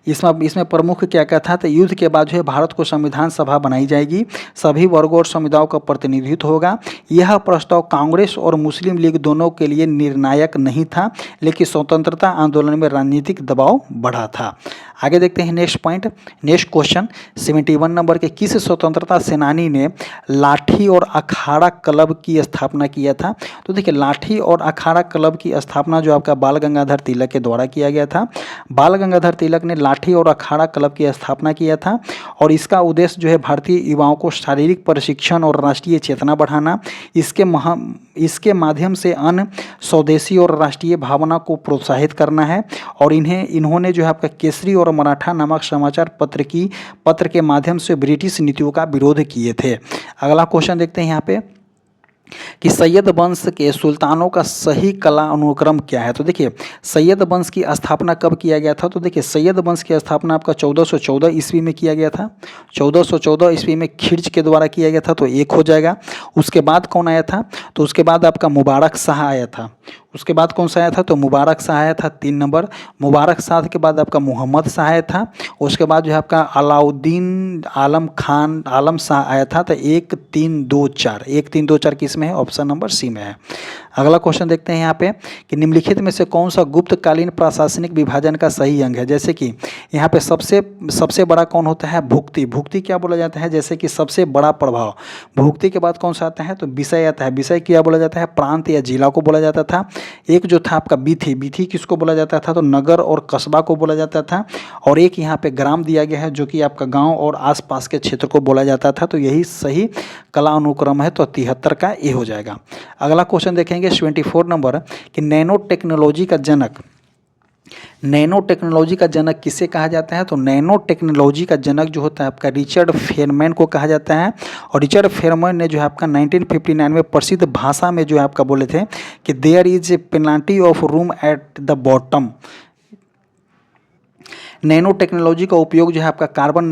इसमें प्रमुख क्या क्या था, तो युद्ध के बाद जो है भारत को संविधान सभा बनाई जाएगी, सभी वर्गों और समुदायों का प्रतिनिधित्व होगा। यह प्रस्ताव कांग्रेस और मुस्लिम लीग दोनों के लिए निर्णायक नहीं था, लेकिन स्वतंत्रता आंदोलन में राजनीतिक दबाव बढ़ा था। आगे देखते हैं नेक्स्ट क्वेश्चन 71 नंबर के, किस स्वतंत्रता सेनानी ने लाठी और अखाड़ा क्लब की स्थापना किया था। तो देखिए लाठी और अखाड़ा क्लब की स्थापना जो आपका बाल गंगाधर तिलक के द्वारा किया गया था। बाल गंगाधर तिलक ने लाठी और अखाड़ा क्लब की स्थापना किया था और इसका उद्देश्य जो है भारतीय युवाओं को शारीरिक प्रशिक्षण और राष्ट्रीय चेतना बढ़ाना, इसके माध्यम से अन्य स्वदेशी और राष्ट्रीय भावना को प्रोत्साहित करना है। और इन्होंने जो है आपका केसरी और मराठा नामक समाचार पत्र के माध्यम से ब्रिटिश नीतियों का विरोध किए थे। अगला क्वेश्चन देखते हैं यहाँ पे कि सैयद वंश के सुल्तानों का सही कला अनुक्रम क्या है। तो देखिए सैयद वंश की स्थापना कब किया गया था। तो देखिए सैयद वंश की स्थापना आपका 1414 ईस्वी में किया गया था। 1414 ईस्वी में खिर्ज के द्वारा किया गया था, तो एक हो जाएगा। उसके बाद कौन आया था, तो उसके बाद आपका मुबारक शाह आया था। उसके बाद कौन सा आया था, तो मुबारक शाह आया था 3 नंबर। मुबारक शाह के बाद आपका मोहम्मद शाह आया था। उसके बाद जो है आपका अलाउद्दीन आलम शाह आया था। तो 1 3 2 4 1 3 2 4 किस में है, ऑप्शन नंबर सी में है। अगला क्वेश्चन देखते हैं यहाँ पे कि निम्नलिखित में से कौन सा गुप्तकालीन प्रशासनिक विभाजन का सही अंग है। जैसे कि यहाँ पे सबसे बड़ा कौन होता है, भुक्ति क्या बोला जाता है, जैसे कि सबसे बड़ा प्रभाव। भुक्ति के बाद कौन सा आता है, तो विषय आता है। विषय क्या बोला जाता है, प्रांत या जिला को बोला जाता था। एक जो था आपका बीथी किसको बोला जाता था, तो नगर और कस्बा को बोला जाता था। और एक यहाँ पे ग्राम दिया गया है जो कि आपका गांव और आसपास के क्षेत्र को बोला जाता था। तो यही सही कला अनुक्रम है, तो 73 का ए हो जाएगा। अगला क्वेश्चन देखेंगे 74 नंबर कि नैनो टेक्नोलॉजी का जनक किसे कहा जाता है। तो नैनो टेक्नोलॉजी का जनक जो होता है आपका रिचर्ड फेरमैन को कहा जाता है। और रिचर्ड फेरमैन ने जो है आपका 1959 में प्रसिद्ध भाषा में जो है आपका बोले थे कि there is plenty of room at the bottom. Nano technology का उपयोग जो है आपका कार्बन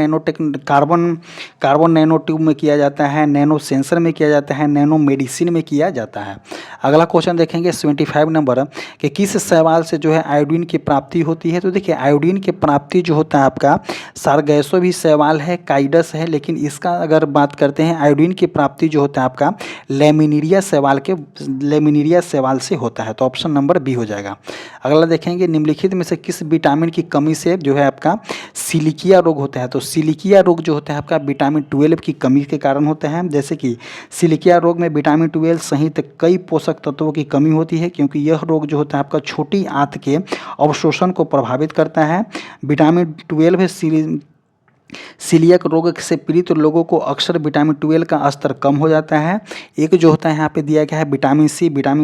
नैनो ट्यूब में किया जाता है, नैनो सेंसर में किया जाता है, नैनो मेडिसिन में किया जाता है। अगला क्वेश्चन देखेंगे 75 नंबर कि किस शैवाल से जो है आयोडीन की प्राप्ति होती है। तो देखिए आयोडीन की प्राप्ति जो होता है आपका सारगैसो भी शैवाल है, काइडस है, लेकिन इसका अगर बात करते हैं आयोडीन की प्राप्ति जो होता है आपका लेमिनीरिया शैवाल से होता है। तो ऑप्शन नंबर बी हो जाएगा। अगला देखेंगे निम्नलिखित में से किस विटामिन की कमी से जो है आपका सिलिकिया रोग होता है। तो सिलिकिया रोग जो होता है आपका विटामिन 12 की कमी के कारण होता है। जैसे कि सिलिकिया रोग में विटामिन 12 सहित कई पोषक तत्वों की कमी होती है, क्योंकि यह रोग जो होता है आपका छोटी आंत के अवशोषण को प्रभावित करता है। विटामिन 12 सीलियक रोग से पीड़ित लोगों को अक्सर विटामिन 12 का स्तर कम हो जाता है। एक जो होता है यहाँ पे दिया गया है विटामिन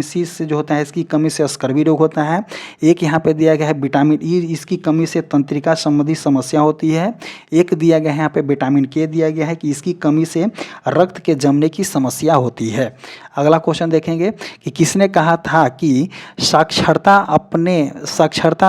सी से जो होता है इसकी कमी से स्कर्वी रोग होता है। एक यहाँ पे दिया गया है विटामिन ई, इसकी कमी से तंत्रिका संबंधी समस्या होती है। एक दिया गया है यहाँ पे विटामिन के दिया गया है कि इसकी कमी से रक्त के जमने की समस्या होती है। अगला क्वेश्चन देखेंगे कि किसने कहा था कि साक्षरता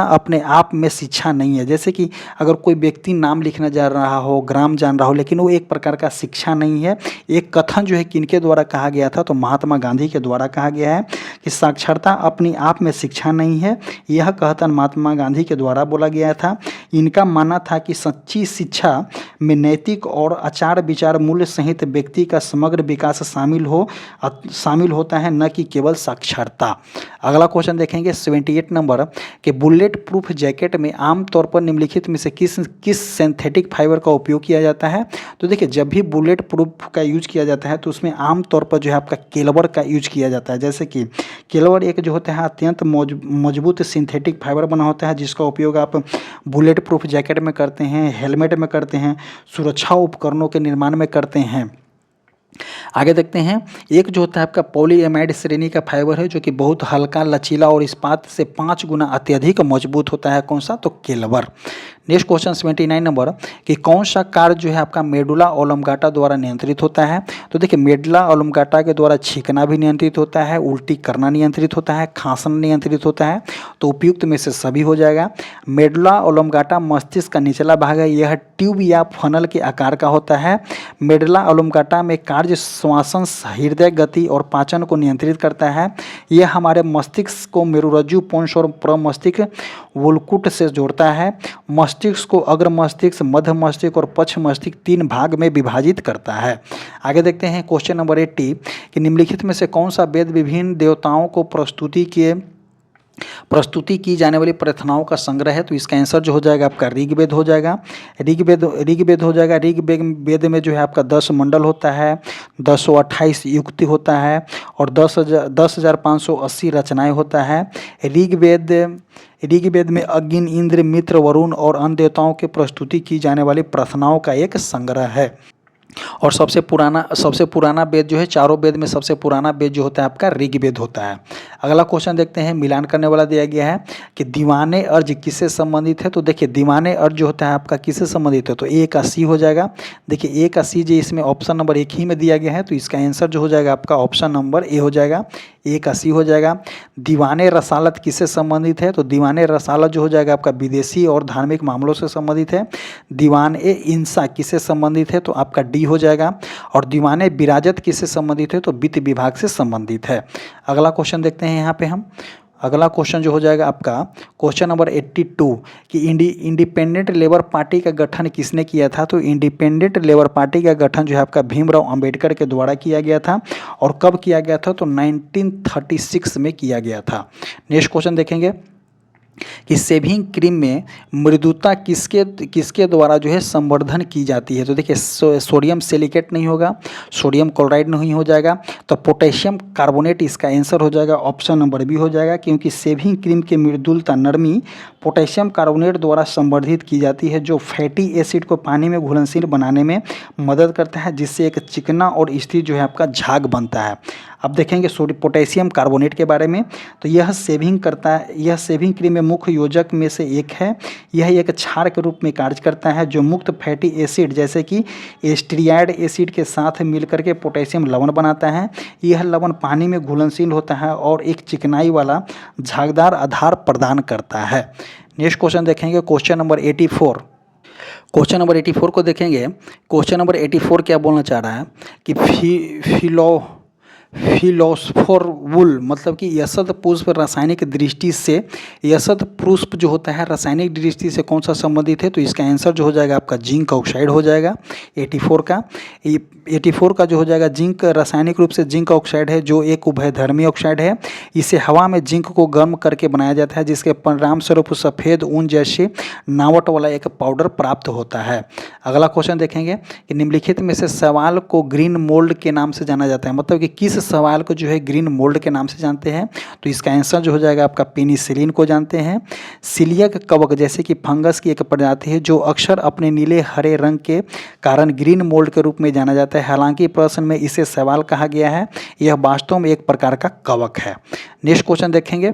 अपने आप में शिक्षा नहीं है। जैसे कि अगर कोई व्यक्ति नाम लिखना जान रहा हो, ग्राम जान रहा हो, लेकिन वो एक प्रकार का शिक्षा नहीं है। एक कथन जो है किनके द्वारा कहा गया था, तो महात्मा गांधी के द्वारा कहा गया है कि साक्षरता अपनी आप में शिक्षा नहीं है। यह कथन महात्मा गांधी के द्वारा बोला गया था। इनका मानना था कि सच्ची शिक्षा में नैतिक और आचार विचार मूल्य सहित व्यक्ति का समग्र विकास शामिल होता है, न कि केवल साक्षरता। अगला क्वेश्चन देखेंगे 78 नंबर कि बुलेट प्रूफ जैकेट में आमतौर पर निम्नलिखित में से किस सिंथेटिक फाइबर का उपयोग किया जाता है। तो देखिए, जब भी बुलेट प्रूफ का यूज किया जाता है तो उसमें आमतौर पर जो है आपका केलवर का यूज किया जाता है। जैसे कि केलवर एक जो होता है अत्यंत मजबूत सिंथेटिक फाइबर बना होता है, जिसका उपयोग आप बुलेट प्रूफ जैकेट में करते हैं, हेलमेट में करते हैं, सुरक्षा उपकरणों के निर्माण में करते हैं। आगे देखते हैं, एक जो होता है आपका पॉलीएमाइड श्रेणी का फाइबर है, जो कि बहुत हल्का, लचीला और इस्पात से 5 गुना अत्यधिक मजबूत होता है। कौन सा? तो केलवर। नेक्स्ट क्वेश्चन 79 नंबर कि कौन सा कार्य जो है आपका मेडुला ओब्लांगाटा द्वारा नियंत्रित होता है। तो देखिए, मेडुला ओब्लांगाटा के द्वारा छींकना भी नियंत्रित होता है, उल्टी करना नियंत्रित होता है, खांसना नियंत्रित होता है। तो उपयुक्त में से सभी हो जाएगा। मेडुला ओब्लांगाटा मस्तिष्क का निचला भाग है, यह ट्यूब या फनल के आकार का होता है। मेडुला ओब्लांगाटा में कार्य श्वसन, हृदय गति और पाचन को नियंत्रित करता है। यह हमारे मस्तिष्क को मेरुरज्जु, पोन्स और प्रमस्तिष्क वुल्कुट से जोड़ता है। मस्तिष्क को अग्र मस्तिष्क, मध्य मस्तिष्क और पश्च मस्तिष्क 3 भाग में विभाजित करता है। आगे देखते हैं क्वेश्चन नंबर 80 कि निम्नलिखित में से कौन सा वेद विभिन्न देवताओं को प्रस्तुति की जाने वाली प्रार्थनाओं का संग्रह है। तो इसका आंसर जो हो जाएगा आपका ऋग्वेद हो जाएगा। ऋग्वेद हो जाएगा। ऋग्वेद में जो है आपका 10 मंडल होता है, 1028 युक्ति होता है और 10,580 रचनाएं होता है। ऋग्वेद में अग्नि, इंद्र, मित्र, वरुण और अन्य देवताओं के प्रस्तुति की जाने वाली प्रार्थनाओं का एक संग्रह है। और सबसे पुराना वेद जो है, चारों वेद में सबसे पुराना वेद जो होता है आपका ऋग्वेद होता है। अगला क्वेश्चन देखते हैं, मिलान करने वाला दिया गया है कि दीवाने अर्ज किससे संबंधित है। तो देखिए, दीवाने अर्ज जो होता है आपका किससे संबंधित है, तो ए का सी हो जाएगा। देखिए, ए का सी जो इसमें ऑप्शन नंबर 1 ही में दिया गया है, तो इसका आंसर जो हो जाएगा आपका ऑप्शन नंबर ए हो जाएगा। ए का सी हो जाएगा। दीवाने रसालत किससे संबंधित है, तो दीवाने रसालत जो हो जाएगा आपका विदेशी और धार्मिक मामलों से संबंधित है। दीवान ए इंसा किससे संबंधित है, तो आपका डी हो जाएगा। और दीवाने विराजत किससे संबंधित है, तो वित्त विभाग से संबंधित है। अगला क्वेश्चन देखते हैं यहाँ पे हम। अगला क्वेश्चन जो हो जाएगा आपका क्वेश्चन नंबर 82 कि इंडिपेंडेंट लेबर पार्टी का गठन किसने किया था। तो इंडिपेंडेंट लेबर पार्टी का गठन जो है आपका भीमराव अंबेडकर के द्वारा किया गया था। और कब किया गया था, तो 1936 में किया गया था। नेक्स्ट क्वेश्चन देखेंगे कि शेविंग क्रीम में मृदुता किसके द्वारा जो है संवर्धन की जाती है। तो देखिए, सोडियम सिलिकेट नहीं होगा, सोडियम क्लोराइड नहीं हो जाएगा, तो पोटेशियम कार्बोनेट इसका आंसर हो जाएगा। ऑप्शन नंबर बी हो जाएगा, क्योंकि शेविंग क्रीम की मृदुलता, नरमी पोटेशियम कार्बोनेट द्वारा संवर्धित की जाती है, जो फैटी एसिड को पानी में घुलनशील बनाने में मदद करता है, जिससे एक चिकना और स्थिर जो है आपका झाग बनता है। अब देखेंगे पोटेशियम कार्बोनेट के बारे में। तो यह शेविंग क्रीम में मुख्य योजक में से एक है। यह एक क्षार के रूप में कार्य करता है, जो मुक्त फैटी एसिड जैसे कि एस्टेरियाइड एसिड के साथ मिलकर के पोटेशियम लवण बनाता है। यह लवण पानी में घुलनशील होता है और एक चिकनाई वाला झागदार आधार प्रदान करता है। नेक्स्ट क्वेश्चन देखेंगे, क्वेश्चन नंबर 84। क्वेश्चन नंबर 84 को देखेंगे। क्वेश्चन नंबर 84 क्या बोलना चाह रहा है कि फिलोस्फोर वुल मतलब कि यशद पुष्प रासायनिक दृष्टि से, यशद पुष्प जो होता है रासायनिक दृष्टि से कौन सा संबंधित है। तो इसका आंसर जो हो जाएगा आपका जिंक ऑक्साइड हो जाएगा 84 का जो हो जाएगा जिंक रासायनिक रूप से जिंक ऑक्साइड है, जो एक उभयधर्मी ऑक्साइड है। इसे हवा में जिंक को गर्म करके बनाया जाता है, जिसके परिणाम स्वरूप सफ़ेद ऊन जैसे नावट वाला एक पाउडर प्राप्त होता है। अगला क्वेश्चन देखेंगे कि निम्नलिखित में से सवाल को ग्रीन मोल्ड के नाम से जाना जाता है, मतलब कि किस किस सवाल को जो है ग्रीन मोल्ड के नाम से जानते हैं? तो इसका आंसर जो हो जाएगा आपका पेनिसिलिन को जानते हैं। सीलियक कवक जैसे कि फंगस की एक प्रजाति है जो अक्सर अपने नीले हरे रंग के कारण ग्रीन मोल्ड के रूप में जाना जाता है। हालांकि प्रश्न में इसे शैवाल कहा गया है, यह वास्तव में एक प्रकार का कवक है। नेक्स्ट क्वेश्चन देखेंगे,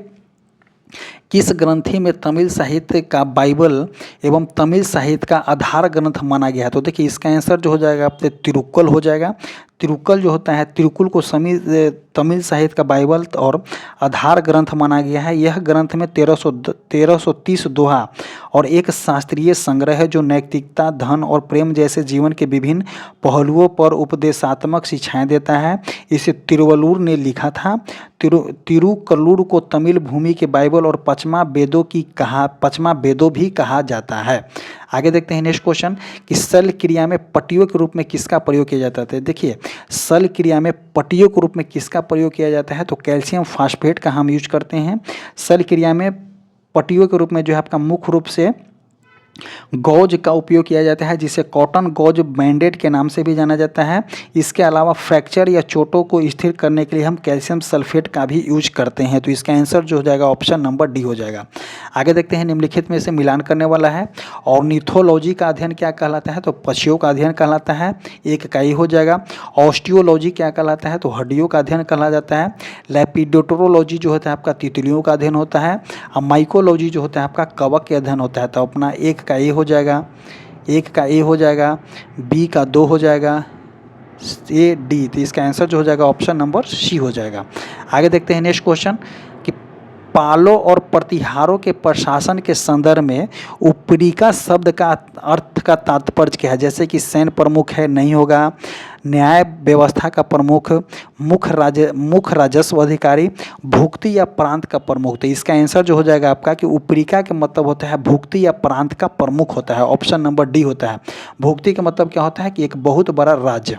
किस ग्रंथि में तमिल साहित्य का बाइबल एवं तमिल साहित्य का आधार ग्रंथ माना गया है? तो देखिए इसका आंसर जो हो जाएगा आपसे तिरुक्कुल हो जाएगा। तिरुक्कुल जो होता है, तिरुक्कुल को तमिल साहित्य का बाइबल और आधार ग्रंथ माना गया है। यह ग्रंथ में 1330 दोहा और एक शास्त्रीय संग्रह है जो नैतिकता, धन और प्रेम जैसे जीवन के विभिन्न पहलुओं पर उपदेशात्मक शिक्षाएं देता है। इसे तिरुवल्लुर ने लिखा था। तिरुक्कुलुर को तमिल भूमि के बाइबल और पचमा वेदों भी कहा जाता है। आगे देखते हैं नेक्स्ट क्वेश्चन कि सल क्रिया में पट्टियों के रूप में किसका प्रयोग किया जाता है? देखिए सल क्रिया में पट्टियों के रूप में किसका प्रयोग किया जाता है? तो कैल्शियम फास्फेट का हम यूज करते हैं। सल क्रिया में पट्टियों के रूप में जो है आपका मुख्य रूप से गौज का उपयोग किया जाता है, जिसे कॉटन गौज बैंडेड के नाम से भी जाना जाता है। इसके अलावा फ्रैक्चर या चोटों को स्थिर करने के लिए हम कैल्शियम सल्फेट का भी यूज करते हैं। तो इसका आंसर जो हो जाएगा ऑप्शन नंबर डी हो जाएगा। आगे देखते हैं निम्नलिखित में से मिलान करने वाला है। ऑर्निथोलॉजी का अध्ययन क्या कहलाता है? तो पक्षियों का अध्ययन कहलाता है, एक का ही हो जाएगा। ऑस्टियोलॉजी क्या कहलाता है? तो हड्डियों का अध्ययन कहा जाता है। लेपिडोटोरोलॉजी जो होता है आपका तितलियों का अध्ययन होता है। और माइकोलॉजी जो होता है आपका कवक के अध्ययन होता है। तो अपना एक का ए हो जाएगा, एक का ए हो जाएगा, बी का 2 हो जाएगा, ए डी। तो इसका आंसर जो हो जाएगा ऑप्शन नंबर सी हो जाएगा। आगे देखते हैं नेक्स्ट क्वेश्चन कि पालों और प्रतिहारों के प्रशासन के संदर्भ में उपरिका शब्द का अर्थ का तात्पर्य क्या है? जैसे कि सैन्य प्रमुख है, नहीं होगा। न्याय व्यवस्था का प्रमुख, मुख्य राजस्व अधिकारी, भुक्ति या प्रांत का प्रमुख। तो इसका आंसर जो हो जाएगा आपका कि उपरिका का मतलब होता है भुक्ति या प्रांत का प्रमुख होता है। ऑप्शन नंबर डी होता है। भुक्ति का मतलब क्या होता है कि एक बहुत बड़ा राज्य।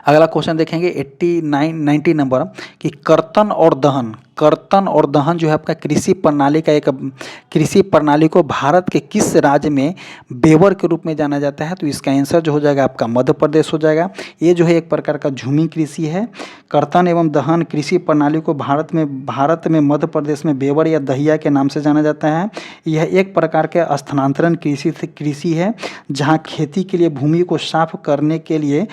अगला क्वेश्चन देखेंगे 90 नंबर कि कर्तन और दहन जो है आपका कृषि प्रणाली को भारत के किस राज्य में बेवर के रूप में जाना जाता है? तो इसका आंसर जो हो जाएगा आपका मध्य प्रदेश हो जाएगा। ये जो है एक प्रकार का झूमी कृषि है। कर्तन एवं दहन कृषि प्रणाली को भारत में मध्य प्रदेश में बेवर या दहिया के नाम से जाना जाता है। यह एक प्रकार के स्थानांतरण कृषि है जहाँ खेती के लिए भूमि को साफ करने के लिए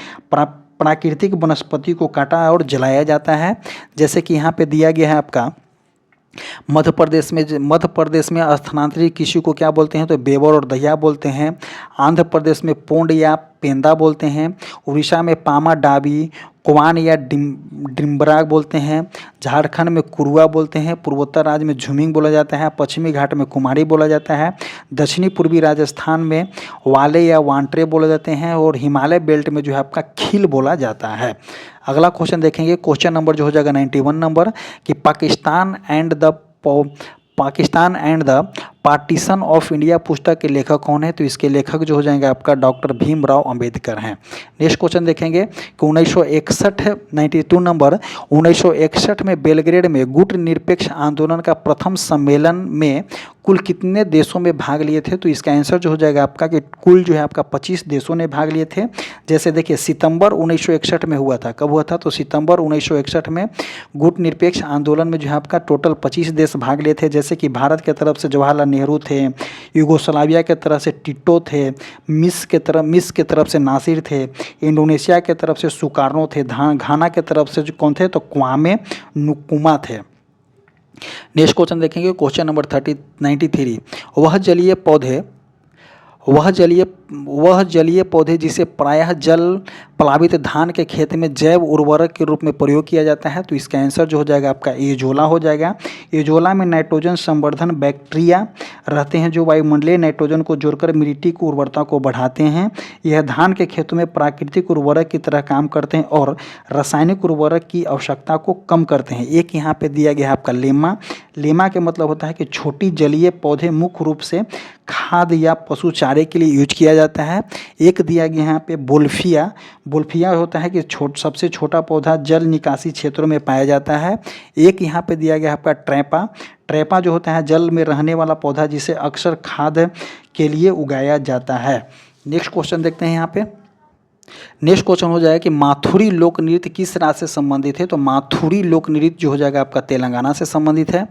प्राकृतिक वनस्पति को काटा और जलाया जाता है। जैसे कि यहाँ पे दिया गया है आपका मध्य प्रदेश में स्थानांतरित कृषि को क्या बोलते हैं? तो बेवर और दहिया बोलते हैं। आंध्र प्रदेश में पोंड या पेंदा बोलते हैं। उड़ीसा में पामा डाबी, कुवान या डिम्बरा बोलते हैं। झारखंड में कुरुआ बोलते हैं। पूर्वोत्तर राज्य में झुमिंग बोला जाता है। पश्चिमी घाट में कुमारी बोला जाता है। दक्षिणी पूर्वी राजस्थान में वाले या वांट्रे बोले जाते हैं। और हिमालय बेल्ट में जो है आपका खील बोला जाता है। अगला क्वेश्चन देखेंगे, क्वेश्चन नंबर जो हो जाएगा 91 नंबर कि Pakistan and the partition of India पुस्तक के लेखक कौन है? तो इसके लेखक जो हो जाएंगे आपका डॉक्टर भीमराव अंबेडकर हैं। नेक्स्ट क्वेश्चन देखेंगे कि 92 नंबर 1961 में बेलग्रेड में गुट निरपेक्ष आंदोलन का प्रथम सम्मेलन में कुल कितने देशों में भाग लिए थे? तो इसका आंसर जो हो जाएगा आपका कि कुल जो है आपका 25 देशों ने भाग लिए थे। जैसे देखिए सितंबर 1961 में हुआ था। कब हुआ था? तो सितंबर 1961 में गुट निरपेक्ष आंदोलन में जो है आपका टोटल 25 देश भाग लिए थे। जैसे कि भारत के तरफ से जवाहरलाल नेहरू थे, यूगोस्लाविया के तरफ से टिटो थे, मिस्र के तरफ से नासिर थे, इंडोनेशिया के तरफ से सुकार्नो थे, घाना के तरफ से जो कौन थे? तो क्वामे नुकुमा थे। नेक्स्ट क्वेश्चन देखेंगे, क्वेश्चन नंबर 93 वह जलीय पौधे जिसे प्रायः जल प्लावित धान के खेत में जैव उर्वरक के रूप में प्रयोग किया जाता है। तो इसका आंसर जो हो जाएगा आपका एजोला हो जाएगा। एजोला में नाइट्रोजन संवर्धन बैक्टीरिया रहते हैं जो वायुमंडलीय नाइट्रोजन को जोड़कर मिट्टी की उर्वरता को बढ़ाते हैं। यह धान के खेतों में प्राकृतिक उर्वरक की तरह काम करते हैं और रासायनिक उर्वरक की आवश्यकता को कम करते हैं। एक यहाँ पे दिया गया है आपका लेमा के मतलब होता है कि छोटी जलीय पौधे मुख्य रूप से खाद या पशु चारे के लिए यूज किया जाता है। एक दिया गया यहाँ पे बोल्फिया होता है कि सबसे छोटा पौधा जल निकासी क्षेत्रों में पाया जाता है। एक यहाँ पे दिया गया आपका ट्रैपा जो होता है जल में रहने वाला पौधा जिसे अक्सर खाद के लिए उगाया जाता है। नेक्स्ट क्वेश्चन देखते हैं यहाँ पे नेक्स्ट क्वेश्चन हो जाएगा कि माथुरी लोक नृत्य किस राज्य से संबंधित है। तो माथुरी लोक नृत्य जो हो जाएगा आपका तेलंगाना से संबंधित है।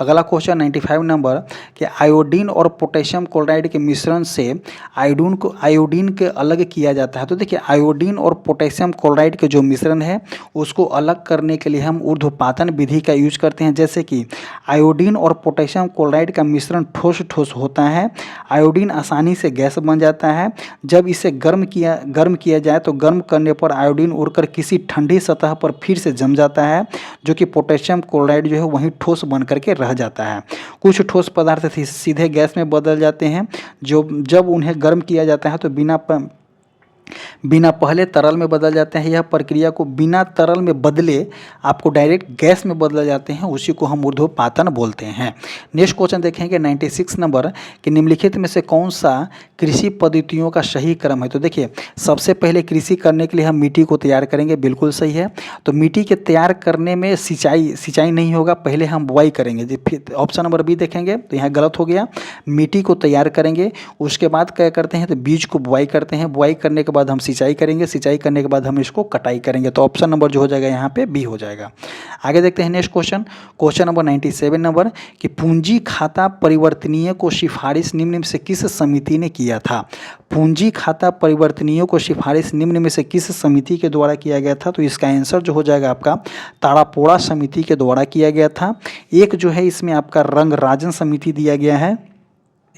अगला क्वेश्चन 95 नंबर कि आयोडीन और पोटेशियम क्लोराइड के मिश्रण से आयोडीन के अलग किया जाता है। तो देखिए आयोडीन और पोटेशियम क्लोराइड के जो मिश्रण है उसको अलग करने के लिए हम ऊर्ध्वपातन विधि का यूज करते हैं। जैसे कि आयोडीन और पोटेशियम क्लोराइड का मिश्रण ठोस ठोस होता है, आयोडीन आसानी से गैस बन जाता है। जब इसे गर्म किया जाए तो गर्म करने पर आयोडीन उड़कर किसी ठंडी सतह पर फिर से जम जाता है, जो कि पोटेशियम क्लोराइड जो है वहीं ठोस बन करके रह जाता है। कुछ ठोस पदार्थ सीधे गैस में बदल जाते हैं, जो जब उन्हें गर्म किया जाता है तो बिना पहले तरल में बदल जाते हैं। यह प्रक्रिया को बिना तरल में बदले आपको डायरेक्ट गैस में बदल जाते हैं, उसी को हम ऊर्ध्वपातन बोलते हैं। नेक्स्ट क्वेश्चन देखेंगे 96 नंबर कि निम्नलिखित में से कौन सा कृषि पद्धतियों का सही क्रम है। तो देखिए सबसे पहले कृषि करने के लिए हम मिट्टी को तैयार करेंगे, बिल्कुल सही है। तो मिट्टी के तैयार करने में सिंचाई नहीं होगा, पहले हम बुआई करेंगे। फिर ऑप्शन नंबर बी देखेंगे तो यहाँ गलत हो गया। मिट्टी को तैयार करेंगे, उसके बाद क्या करते हैं तो बीज को बुआई करते हैं, बुआई करने के बाद हम सिंचाई करेंगे, सिंचाई करने के बाद हम इसको कटाई करेंगे। तो ऑप्शन नंबर जो हो जाएगा यहाँ पे बी हो जाएगा। आगे देखते हैं नेक्स्ट क्वेश्चन नंबर 97 नंबर कि पूंजी खाता परिवर्तनीय को सिफारिश निम्न में से किस समिति ने किया था। पूंजी खाता परिवर्तनीय को सिफारिश निम्न में से किस समिति के द्वारा किया गया था। तो इसका आंसर जो हो जाएगा आपका तारापोड़ा समिति के द्वारा किया गया था। एक जो है इसमें आपका रंगराजन समिति दिया गया है।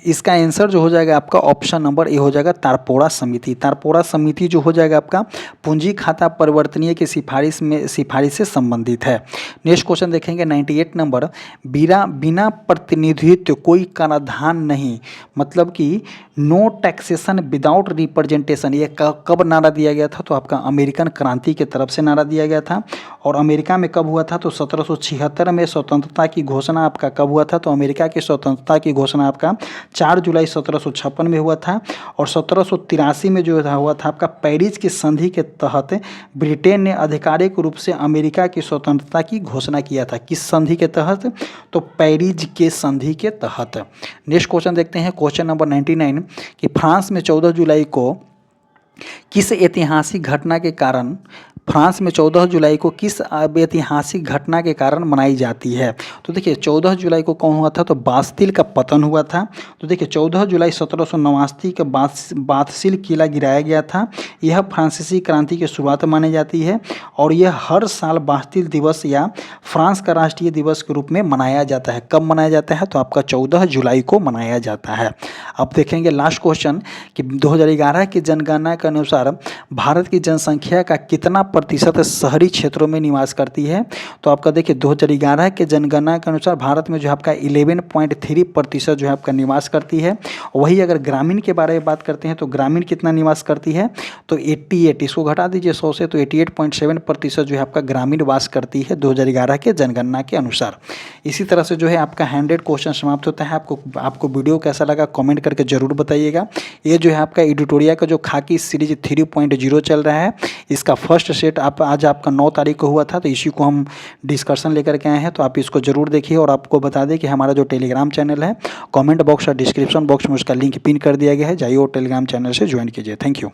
इसका आंसर जो हो जाएगा आपका ऑप्शन नंबर ए हो जाएगा तारपोड़ा समिति। तारपोड़ा समिति जो हो जाएगा आपका पूंजी खाता परिवर्तनीय की सिफारिश से संबंधित है। नेक्स्ट क्वेश्चन देखेंगे 98 नंबर बिना प्रतिनिधित्व कोई कराधान नहीं, मतलब कि नो टैक्सेशन विदाउट रिप्रेजेंटेशन, ये कब नारा दिया गया था। तो आपका अमेरिकन क्रांति के तरफ से नारा दिया गया था। और अमेरिका में कब हुआ था तो 1776 में स्वतंत्रता की घोषणा आपका कब हुआ था। तो अमेरिका की स्वतंत्रता की घोषणा आपका 4 जुलाई 1756 में हुआ था। और 1783 में जो हुआ था आपका पेरिस की संधि के तहत ब्रिटेन ने आधिकारिक रूप से अमेरिका की स्वतंत्रता की घोषणा किया था। किस संधि के तहत तो पेरिस के संधि के तहत। नेक्स्ट क्वेश्चन देखते हैं क्वेश्चन नंबर 99 कि फ्रांस में 14 जुलाई को किस ऐतिहासिक घटना के कारण के कारण मनाई जाती है। तो देखिए 14 जुलाई को कौन हुआ था तो बास्तिल का पतन हुआ था। तो देखिए 14 जुलाई 1789 का बास्तिल किला गिराया गया था। यह फ्रांसीसी क्रांति की शुरुआत मानी जाती है और यह हर साल बास्तिल दिवस या फ्रांस का राष्ट्रीय दिवस के रूप में मनाया जाता है। कब मनाया जाता है तो आपका 14 जुलाई को मनाया जाता है। अब देखेंगे लास्ट क्वेश्चन कि 2011 की जनगणना के अनुसार भारत की जनसंख्या का कितना प्रतिशत शहरी क्षेत्रों में निवास करती है। तो आपका देखिए 2011 के जनगणना के अनुसार भारत में जो आपका 11.3% जो है आपका निवास करती है। वही अगर ग्रामीण के बारे में बात करते हैं तो ग्रामीण कितना निवास करती है तो 88, इसको घटा दीजिए 100 से, तो 88.7% जो है आपका ग्रामीण वास करती है 2011 के जनगणना के अनुसार। इसी तरह से जो है आपका 100 क्वेश्चन समाप्त होता है। आपको वीडियो कैसा लगा कमेंट करके जरूर बताइएगा। ये जो है आपका एडिटोरिया का जो खाकी सीरीज 3.0 चल रहा है, इसका फर्स्ट सेट आज आपका 9 तारीख को हुआ था। तो इसी को हम डिस्कशन लेकर के आए हैं, तो आप इसको जरूर देखिए। और आपको बता दें कि हमारा जो टेलीग्राम चैनल है, कमेंट बॉक्स और डिस्क्रिप्शन बॉक्स में उसका लिंक पिन कर दिया गया है, जाइए और टेलीग्राम चैनल से ज्वाइन कीजिए। Thank you.